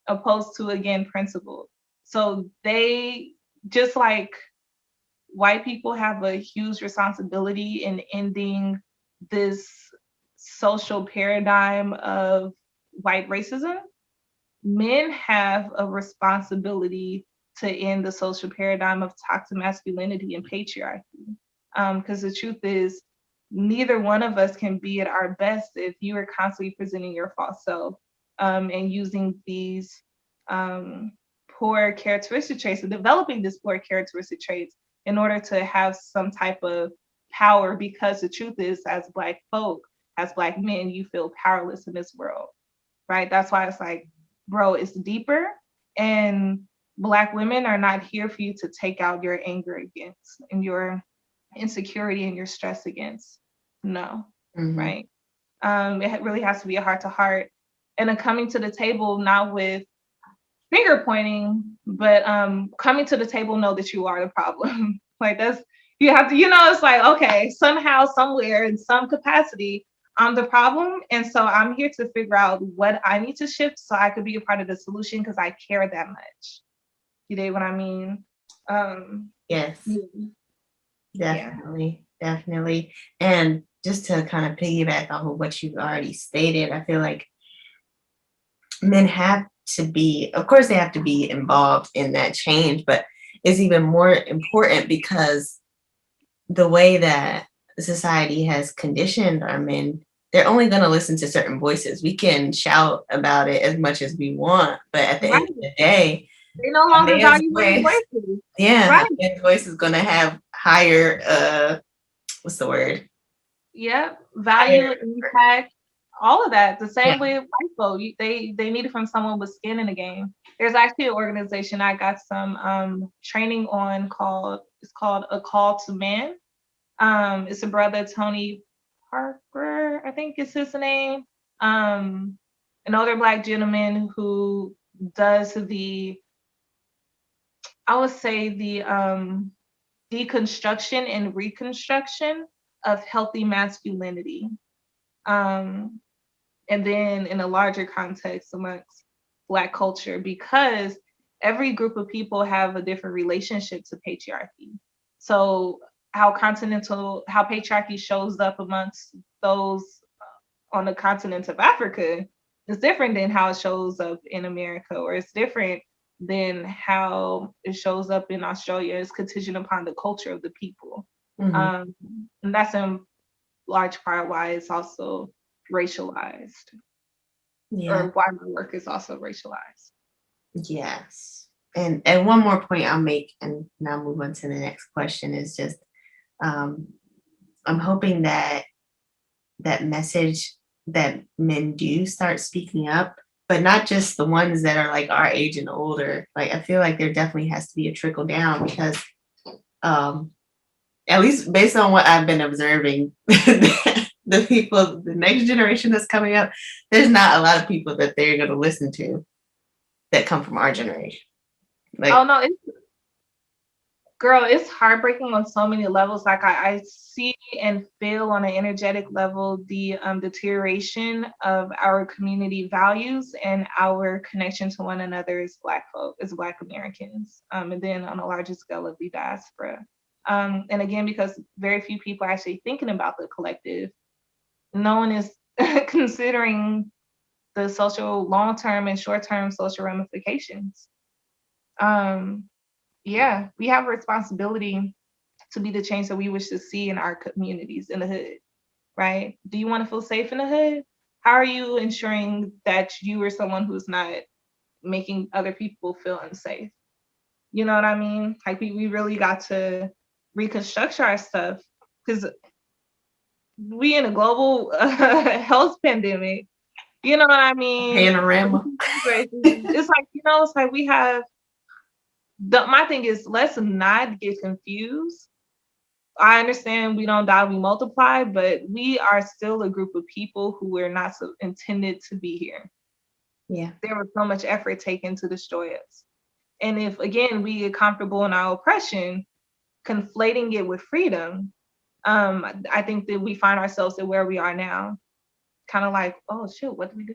Speaker 2: opposed to, again, principle. So they, just like white people, have a huge responsibility in ending this social paradigm of white racism. Men have a responsibility to end the social paradigm of toxic masculinity and patriarchy. Because the truth is, neither one of us can be at our best if you are constantly presenting your false self and using these poor characteristic traits, and developing these poor characteristic traits in order to have some type of power. Because the truth is, as Black folk, as Black men, you feel powerless in this world, right? That's why it's like, bro, it's deeper, and Black women are not here for you to take out your anger against, and your insecurity and your stress against. No, right? It really has to be a heart to heart, and a coming to the table, not with finger pointing, but coming to the table, know that you are the problem. Like, that's, you have to, it's like, okay, somehow, somewhere, in some capacity, I'm the problem. And so I'm here to figure out what I need to shift so I could be a part of the solution, because I care that much. You know what I mean?
Speaker 1: Yes. Definitely. And just to kind of piggyback off of what you already stated, I feel like men have to be, of course, they have to be involved in that change, but it's even more important because the way that society has conditioned our men, they're only going to listen to certain voices. We can shout about it as much as we want, but at the end of the day,
Speaker 2: they no longer value women's voices.
Speaker 1: Yeah, man's voice is going to have higher, what's the word?
Speaker 2: Yeah, value, impact, all of that. The same way white folk, they need it from someone with skin in the game. There's actually an organization I got some training on called A Call to Man. It's a brother, Tony Parker, I think is his name. An older Black gentleman who does the deconstruction and reconstruction of healthy masculinity. And then in a larger context amongst Black culture, because every group of people have a different relationship to patriarchy. So how patriarchy shows up amongst those on the continent of Africa is different than how it shows up in America, or it's different than how it shows up in Australia. It's contingent upon the culture of the people. And that's in large part why it's also racialized. Or why my work is also racialized.
Speaker 1: Yes. And one more point I'll make, and now move on to the next question, is just I'm hoping that message that men do start speaking up, but not just the ones that are like our age and older. Like, I feel like there definitely has to be a trickle down, because at least based on what I've been observing, that the people, the next generation that's coming up, there's not a lot of people that they're going to listen to that come from our generation. Like,
Speaker 2: Oh no, girl, it's heartbreaking on so many levels. Like I see and feel on an energetic level the deterioration of our community values and our connection to one another as Black folk, as Black Americans, and then on a larger scale of the diaspora. And again, because very few people are actually thinking about the collective, no one is considering the social long-term and short-term social ramifications. Um, yeah, we have a responsibility to be the change that we wish to see in our communities in the hood, right? Do you want to feel safe in the hood? How are you ensuring that you are someone who's not making other people feel unsafe? You know what I mean? Like we really got to reconstruct our stuff because we in a global health pandemic. You know what I mean?
Speaker 1: panorama.
Speaker 2: It's like, it's like we have my thing is let's not get confused. I understand we don't die, we multiply, but we are still a group of people who were not so intended to be here.
Speaker 1: Yeah.
Speaker 2: There was so much effort taken to destroy us. And if, again, we get comfortable in our oppression, conflating it with freedom, I think that we find ourselves at where we are now. Kind of like, oh, shit, what do we do?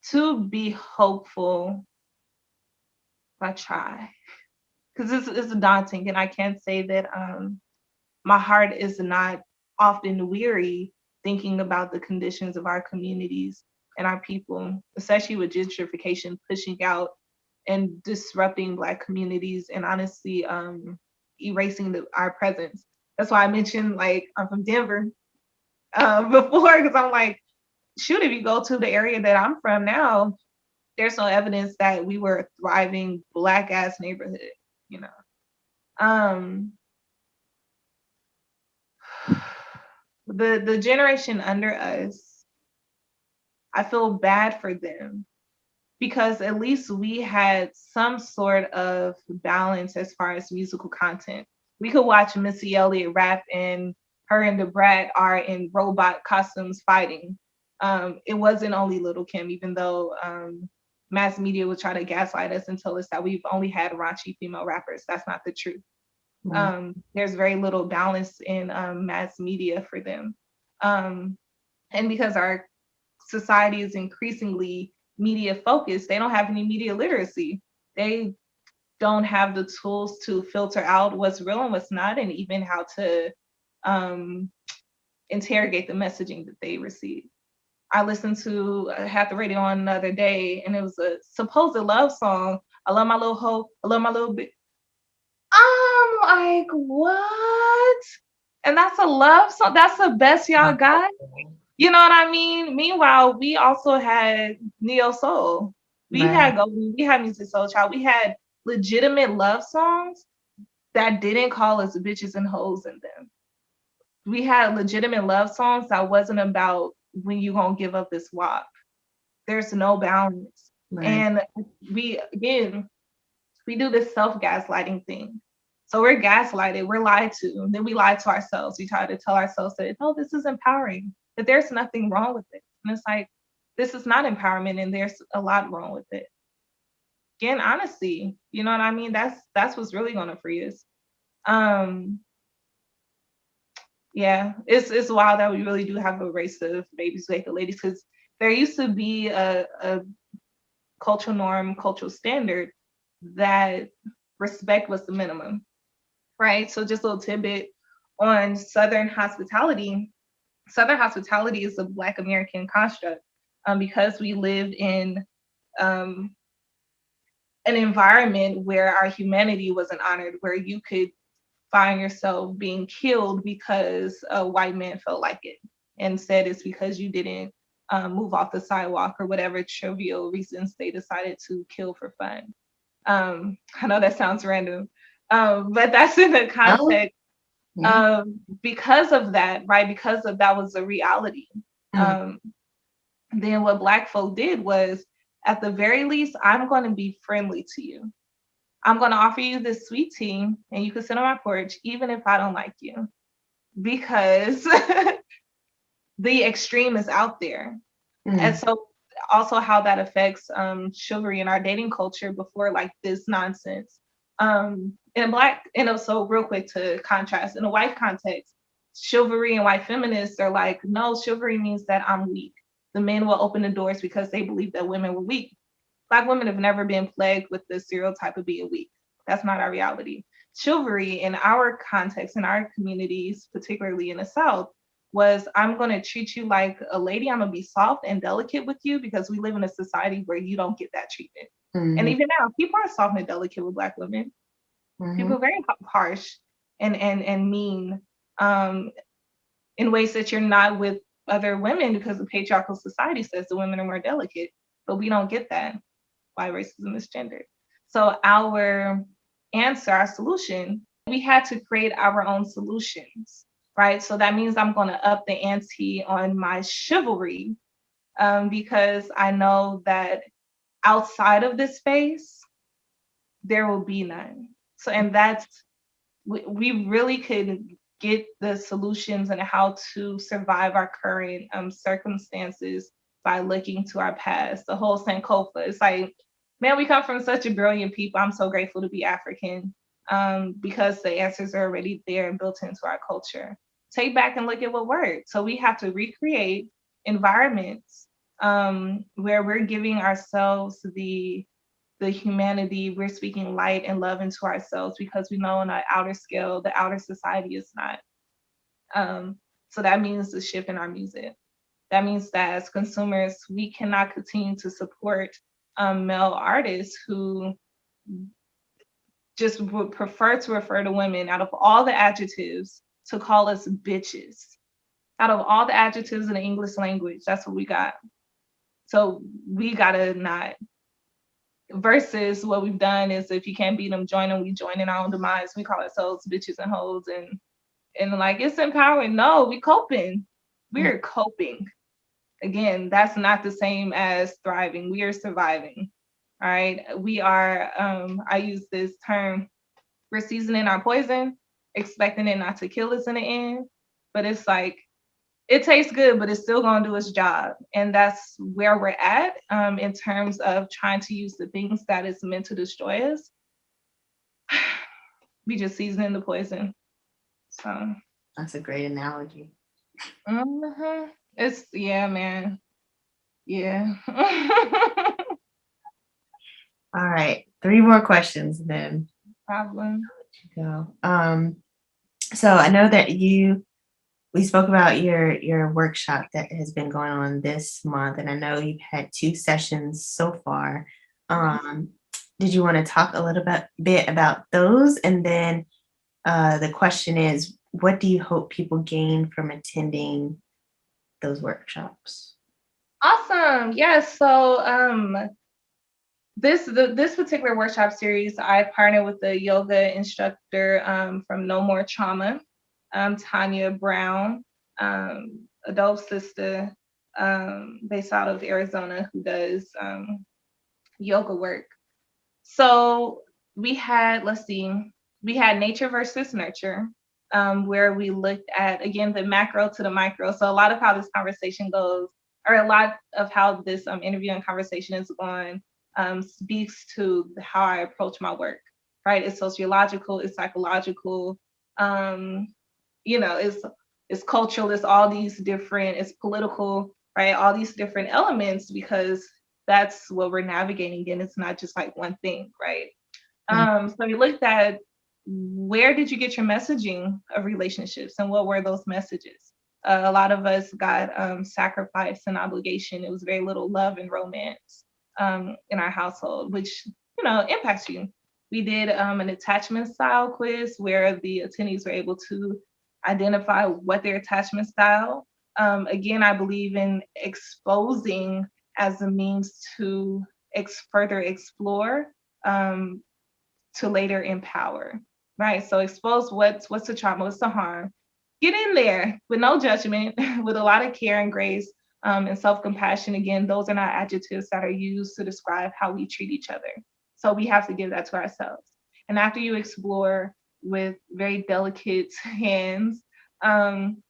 Speaker 2: To be hopeful, I try. Because it's daunting, and I can't say that my heart is not often weary thinking about the conditions of our communities and our people, especially with gentrification pushing out and disrupting Black communities and honestly erasing our presence. That's why I mentioned like I'm from Denver before, because I'm like, shoot, if you go to the area that I'm from now, there's no evidence that we were a thriving Black ass neighborhood, you know. The generation under us, I feel bad for them because at least we had some sort of balance as far as musical content. We could watch Missy Elliott rap and her and the Brat are in robot costumes fighting. It wasn't only Little Kim, even though mass media would try to gaslight us and tell us that we've only had raunchy female rappers. That's not the truth. There's very little balance in mass media for them. And because our society is increasingly media focused, they don't have any media literacy. They don't have the tools to filter out what's real and what's not, and even how to interrogate the messaging that they receive. I listened to had the radio on the other day, and it was a supposed love song. I love my little hoe. I love my little bit. I'm like, what? And that's a love song. That's the best y'all got. You know what I mean? Meanwhile, we also had neo soul. We had golden. We had music soul child. We had legitimate love songs that didn't call us bitches and hoes in them. We had legitimate love songs that wasn't about when you gonna give up this WAP. There's no balance. And we do this self-gaslighting thing. So we're gaslighted, we're lied to, and then we lie to ourselves. We try to tell ourselves that, oh, this is empowering, that there's nothing wrong with it. And it's like, this is not empowerment, and there's a lot wrong with it. Again, honesty, you know what I mean? That's what's really gonna free us. Yeah, it's wild that we really do have a race of babies who hate the ladies, because there used to be a cultural norm, cultural standard that respect was the minimum, right? So just a little tidbit on Southern hospitality. Southern hospitality is a Black American construct because we lived in an environment where our humanity wasn't honored, where you could find yourself being killed because a white man felt like it and said it's because you didn't move off the sidewalk or whatever trivial reasons they decided to kill for fun. I know that sounds random, but that's in the context of because of that, right? Because of that was a reality. Then what Black folk did was, at the very least, I'm going to be friendly to you. I'm going to offer you this sweet tea and you can sit on my porch, even if I don't like you. because the extreme is out there. And
Speaker 1: Mm,
Speaker 2: so also how that affects chivalry in our dating culture before like this nonsense. So real quick to contrast, in a white context, chivalry and white feminists are like, no, chivalry means that I'm weak. The men will open the doors because they believe that women were weak. Black women have never been plagued with the stereotype of being weak. That's not our reality. Chivalry in our context, in our communities, particularly in the South, was I'm going to treat you like a lady. I'm going to be soft and delicate with you because we live in a society where you don't get that treatment. And
Speaker 1: mhm,
Speaker 2: even now, people are soft and delicate with Black women. People
Speaker 1: mhm,
Speaker 2: are very harsh and mean um, in ways that you're not with other women because the patriarchal society says the women are more delicate, but we don't get that. Why racism is gendered. So our answer, our solution, we had to create our own solutions, right? So that means I'm going to up the ante on my chivalry because I know that outside of this space, there will be none. So, and that's, we really could get the solutions and how to survive our current circumstances by looking to our past. The whole Sankofa, it's like, man, we come from such a brilliant people. I'm so grateful to be African because the answers are already there and built into our culture. Take back and look at what worked. So we have to recreate environments where we're giving ourselves the humanity, we're speaking light and love into ourselves because we know on an outer scale, the outer society is not. Um, so that means the shift in our music. That means that as consumers, we cannot continue to support male artists who just would prefer to refer to women out of all the adjectives to call us bitches. Out of all the adjectives in the English language, that's what we got. So we gotta not. Versus what we've done is if you can't beat them, join them. We join in our own demise. We call ourselves bitches and hoes and like it's empowering. No, we coping.
Speaker 1: mm.
Speaker 2: We're coping. Again, that's not the same as thriving. We are surviving. All right. We are I use this term, we're seasoning our poison, expecting it not to kill us in the end. But it's like it tastes good, but it's still gonna do its job. And that's where we're at in terms of trying to use the things that is meant to destroy us. We just seasoning the poison. So
Speaker 1: That's a great analogy.
Speaker 2: it's yeah, man. Yeah.
Speaker 1: All right, three more questions then.
Speaker 2: Problem.
Speaker 1: Go. So I know that we spoke about your workshop that has been going on this month, and I know you've had two sessions so far.
Speaker 2: Yes.
Speaker 1: Um, did you want to talk a little bit about those? And then the question is, what do you hope people gain from attending those workshops?
Speaker 2: Awesome. Yes. So this particular workshop series, I partnered with the yoga instructor from No More Trauma, Tanya Brown, a dope sister based out of Arizona who does yoga work. So we had, let's see, we had nature versus nurture, where we looked at, again, the macro to the micro. So a lot of how this conversation goes, or a lot of how this interview and conversation is going, speaks to how I approach my work, right? It's sociological, it's psychological, um, it's cultural, it's all these different, it's political, right? All these different elements because that's what we're navigating in. It's not just like one thing, right?
Speaker 1: Mm,
Speaker 2: So we looked at where did you get your messaging of relationships and what were those messages? A lot of us got sacrifice and obligation. It was very little love and romance in our household, which impacts you. We did an attachment style quiz where the attendees were able to identify what their attachment style. Again, I believe in exposing as a means to further explore, um, to later empower, right? So expose what's the trauma, what's the harm. Get in there with no judgment, with a lot of care and grace and self-compassion. Again, those are not adjectives that are used to describe how we treat each other. So we have to give that to ourselves. And after you explore with very delicate hands, then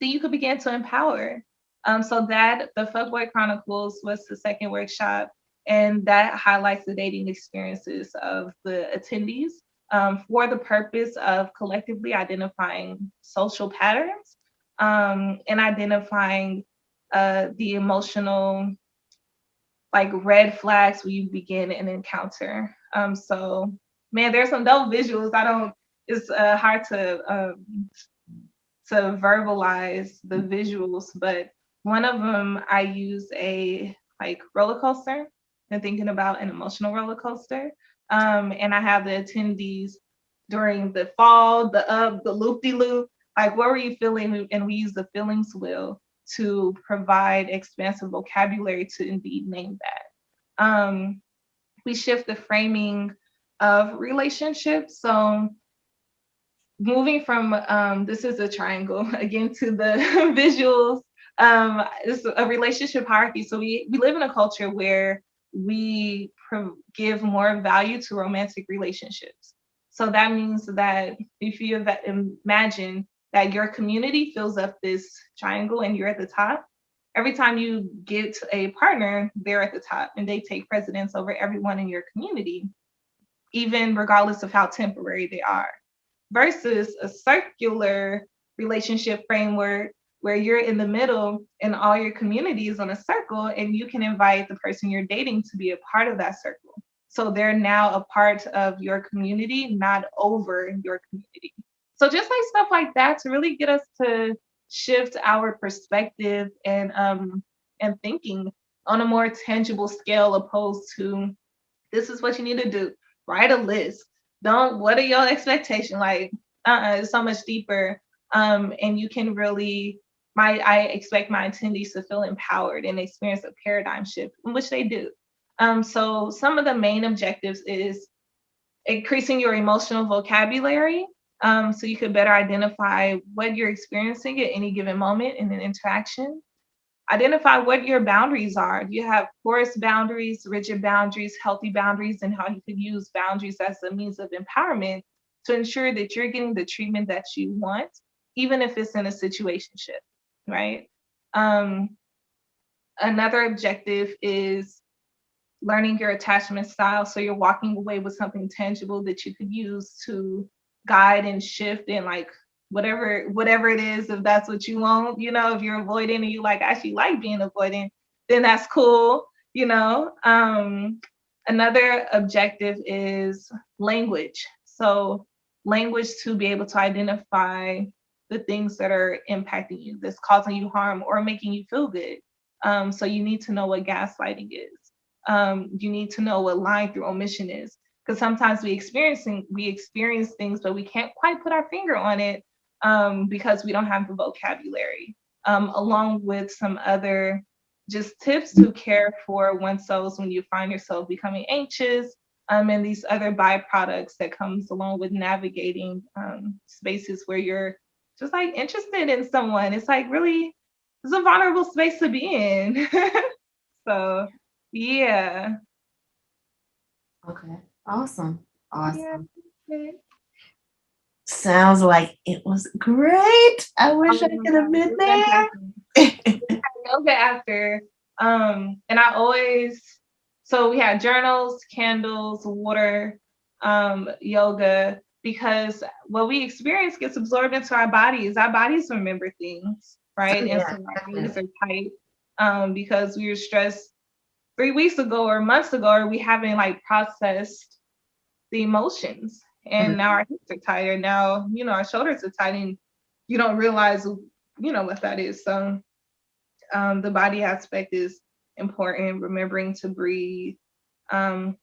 Speaker 2: you could begin to empower. So that the Fuckboy Chronicles was the second workshop, and that highlights the dating experiences of the attendees for the purpose of collectively identifying social patterns and identifying the emotional like red flags when you begin an encounter. So man, there's some dope visuals. I don't. It's hard to verbalize the visuals, but one of them I use a like roller coaster and thinking about an emotional roller coaster. And I have the attendees during the fall, the up, the loop de loop. Like, what were you feeling? And we use the feelings wheel to provide expansive vocabulary to indeed name that. We shift the framing of relationships. So moving from this is a triangle again to the visuals. It's a relationship hierarchy. So we live in a culture where we give more value to romantic relationships. So that means that if you imagine that your community fills up this triangle and you're at the top, every time you get a partner, they're at the top and they take precedence over everyone in your community, even regardless of how temporary they are, versus a circular relationship framework where you're in the middle and all your community is on a circle and you can invite the person you're dating to be a part of that circle. So they're now a part of your community, not over your community. So just like stuff like that to really get us to shift our perspective and thinking on a more tangible scale opposed to this is what you need to do. Write a list. Don't, what are your expectations? Like, it's so much deeper. And you can really, I expect my attendees to feel empowered and experience a paradigm shift, which they do. So some of the main objectives is increasing your emotional vocabulary. So you could better identify what you're experiencing at any given moment in an interaction. Identify what your boundaries are. You have porous boundaries, rigid boundaries, healthy boundaries, and how you could use boundaries as a means of empowerment to ensure that you're getting the treatment that you want, even if it's in a situationship, right? Um, Another objective is learning your attachment style. So you're walking away with something tangible that you could use to guide and shift and like whatever it is, if that's what you want, if you're avoiding and you like actually like being avoidant, then that's cool, you know. Another objective is language. So language to be able to identify the things that are impacting you, that's causing you harm or making you feel good. So you need to know what gaslighting is. You need to know what lying through omission is, because sometimes we experience things, but we can't quite put our finger on it because we don't have the vocabulary. Along with some other just tips to care for oneself when you find yourself becoming anxious, and these other byproducts that comes along with navigating spaces where you're just like interested in someone. It's like really, it's a vulnerable space to be in. So yeah.
Speaker 1: Okay. Awesome.
Speaker 2: Yeah.
Speaker 1: Awesome. Sounds like it was great. I wish I could have been there.
Speaker 2: Yoga after. And I always, so we had journals, candles, water, yoga, because what we experience gets absorbed into our bodies. Our bodies remember things, right? And so our bodies are tight because we were stressed 3 weeks ago or months ago, or we haven't like processed the emotions. And now our hips are tighter. Now, our shoulders are tight and you don't realize, what that is. So the body aspect is important. Remembering to breathe,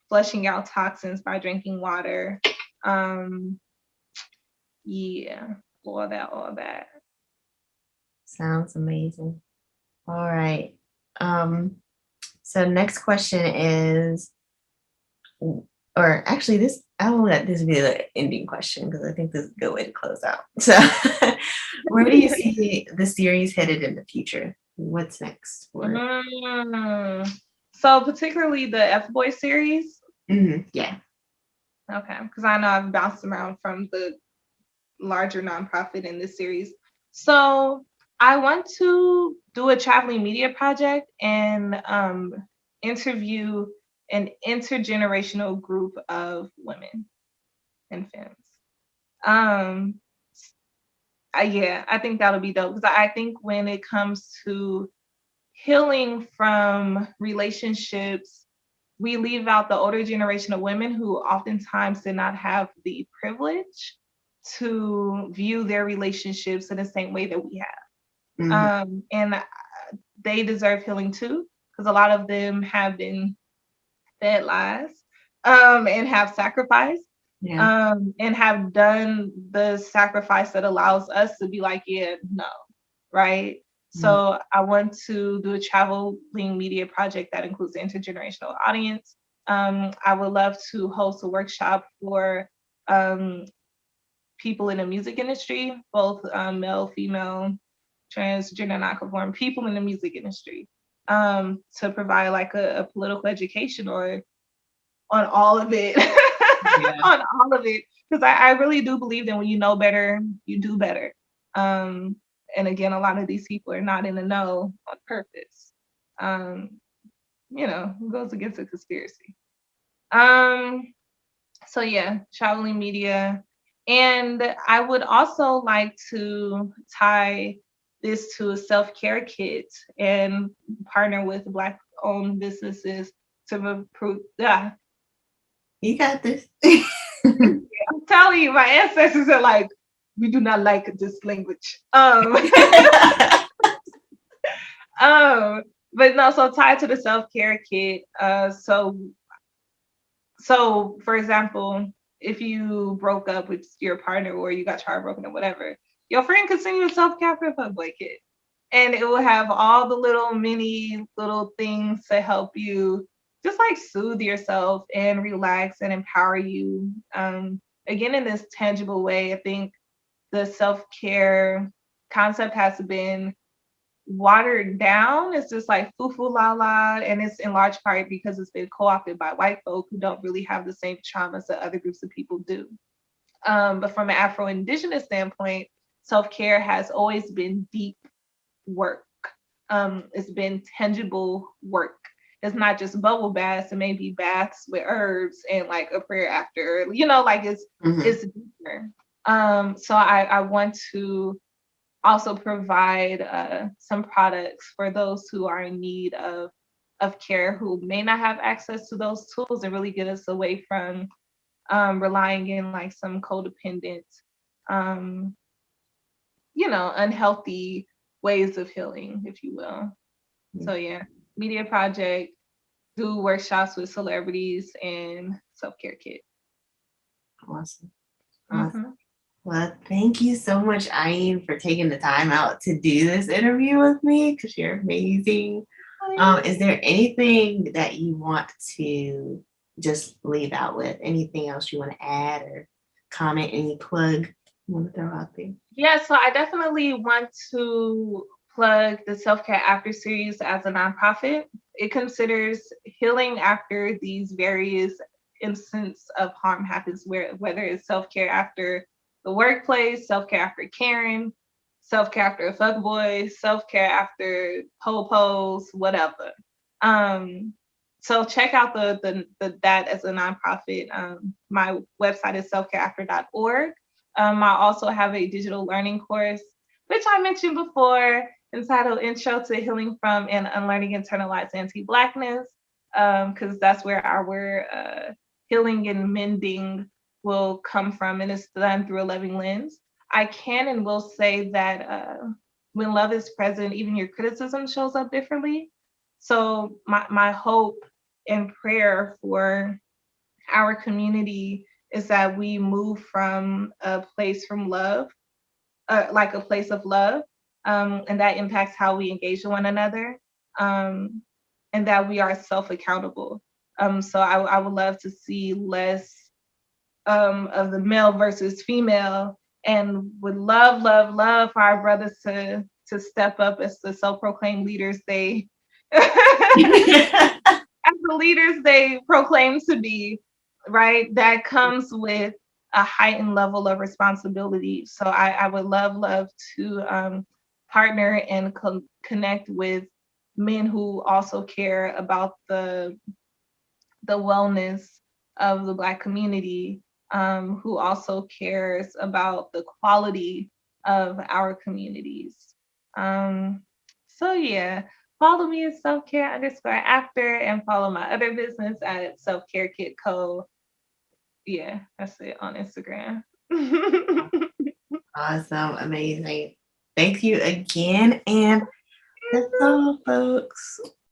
Speaker 2: flushing out toxins by drinking water. Yeah, all that.
Speaker 1: Sounds amazing. All right. So next question is, or actually this, I will let this be the ending question because I think this is a good way to close out. So where do you see the series headed in the future? What's next?
Speaker 2: So particularly the F-Boy series?
Speaker 1: Yeah.
Speaker 2: Okay, because I know I've bounced around from the larger nonprofit in this series. So I want to do a traveling media project and interview an intergenerational group of women and femmes. Um, yeah, I think that'll be dope because I think when it comes to healing from relationships, we leave out the older generation of women who oftentimes did not have the privilege to view their relationships in the same way that we
Speaker 1: Mhm.
Speaker 2: have. And they deserve healing too, because a lot of them have been fed lies and have sacrificed
Speaker 1: Yeah.
Speaker 2: and have done the sacrifice that allows us to be like, yeah, no, right?
Speaker 1: Mhm.
Speaker 2: So I want to do a traveling media project that includes the intergenerational audience. I would love to host a workshop for um, people in the music industry, both male, female, transgender, non-conform people in the music industry, to provide like a political education or on all of it,
Speaker 1: Yeah.
Speaker 2: on all of it, because I really do believe that when you know better, you do better. Um, and again, a lot of these people are not in the know on purpose. Um, it goes against a conspiracy. Um, so yeah, traveling media. And I would also like to tie this to a self-care kit and partner with Black owned businesses to improve.
Speaker 1: You got this.
Speaker 2: I'm telling you, my ancestors are like, we do not like this language. Um, but no, so tied to the self-care kit. So for example, if you broke up with your partner or you got your heart broken or whatever, your friend could send you a self-care for a fuckboy kit. And it will have all the little mini little things to help you just like soothe yourself and relax and empower you. Again, in this tangible way, I think the self-care concept has been watered down. It's just like foo foo la la, and it's in large part because it's been co-opted by white folk who don't really have the same traumas that other groups of people do. But from an Afro-Indigenous standpoint, self-care has always been deep work. It's been tangible work. It's not just bubble baths. It may be baths with herbs and like a prayer after. Like
Speaker 1: Mhm.
Speaker 2: it's deeper. So I want to also provide some products for those who are in need of care who may not have access to those tools and really get us away from relying in like some codependent, um, unhealthy ways of healing, if you will. So yeah, media project, do workshops with celebrities and self-care kit.
Speaker 1: Awesome. Awesome.
Speaker 2: Mm-hmm.
Speaker 1: Well, thank you so much, Ain, for taking the time out to do this interview with me because you're amazing. Is there anything that you want to just leave out with? Anything else you want to add or comment? Any plug you want to throw out there?
Speaker 2: Yeah, so I definitely want to plug the Self-Care After series as a nonprofit. It considers healing after these various instances of harm happens, whether it's self-care after the workplace, self-care after caring, self-care after a fuckboy, self-care after po-pos, whatever. Um, so check out the that as a nonprofit. My website is selfcareafter.org. I also have a digital learning course, which I mentioned before, entitled Intro to Healing from and Unlearning Internalized Anti-Blackness, because that's where our healing and mending will come from, and it's done through a loving lens. I can and will say that when love is present, even your criticism shows up differently. So my hope and prayer for our community is that we move from a place from love, like a place of love, and that impacts how we engage with one another, um, and that we are self-accountable. So I would love to see less of the male versus female, and would love, love, love for our brothers to step up as the self-proclaimed leaders they as the leaders they proclaim to be, right? That comes with a heightened level of responsibility. So I would love to partner and connect with men who also care about the wellness of the Black community, who also cares about the quality of our communities. Um, so yeah, follow me at selfcare_after and follow my other business at Self-Care Kit Co. Yeah, that's it on Instagram.
Speaker 1: Awesome. Amazing. Thank you again. And that's all, folks.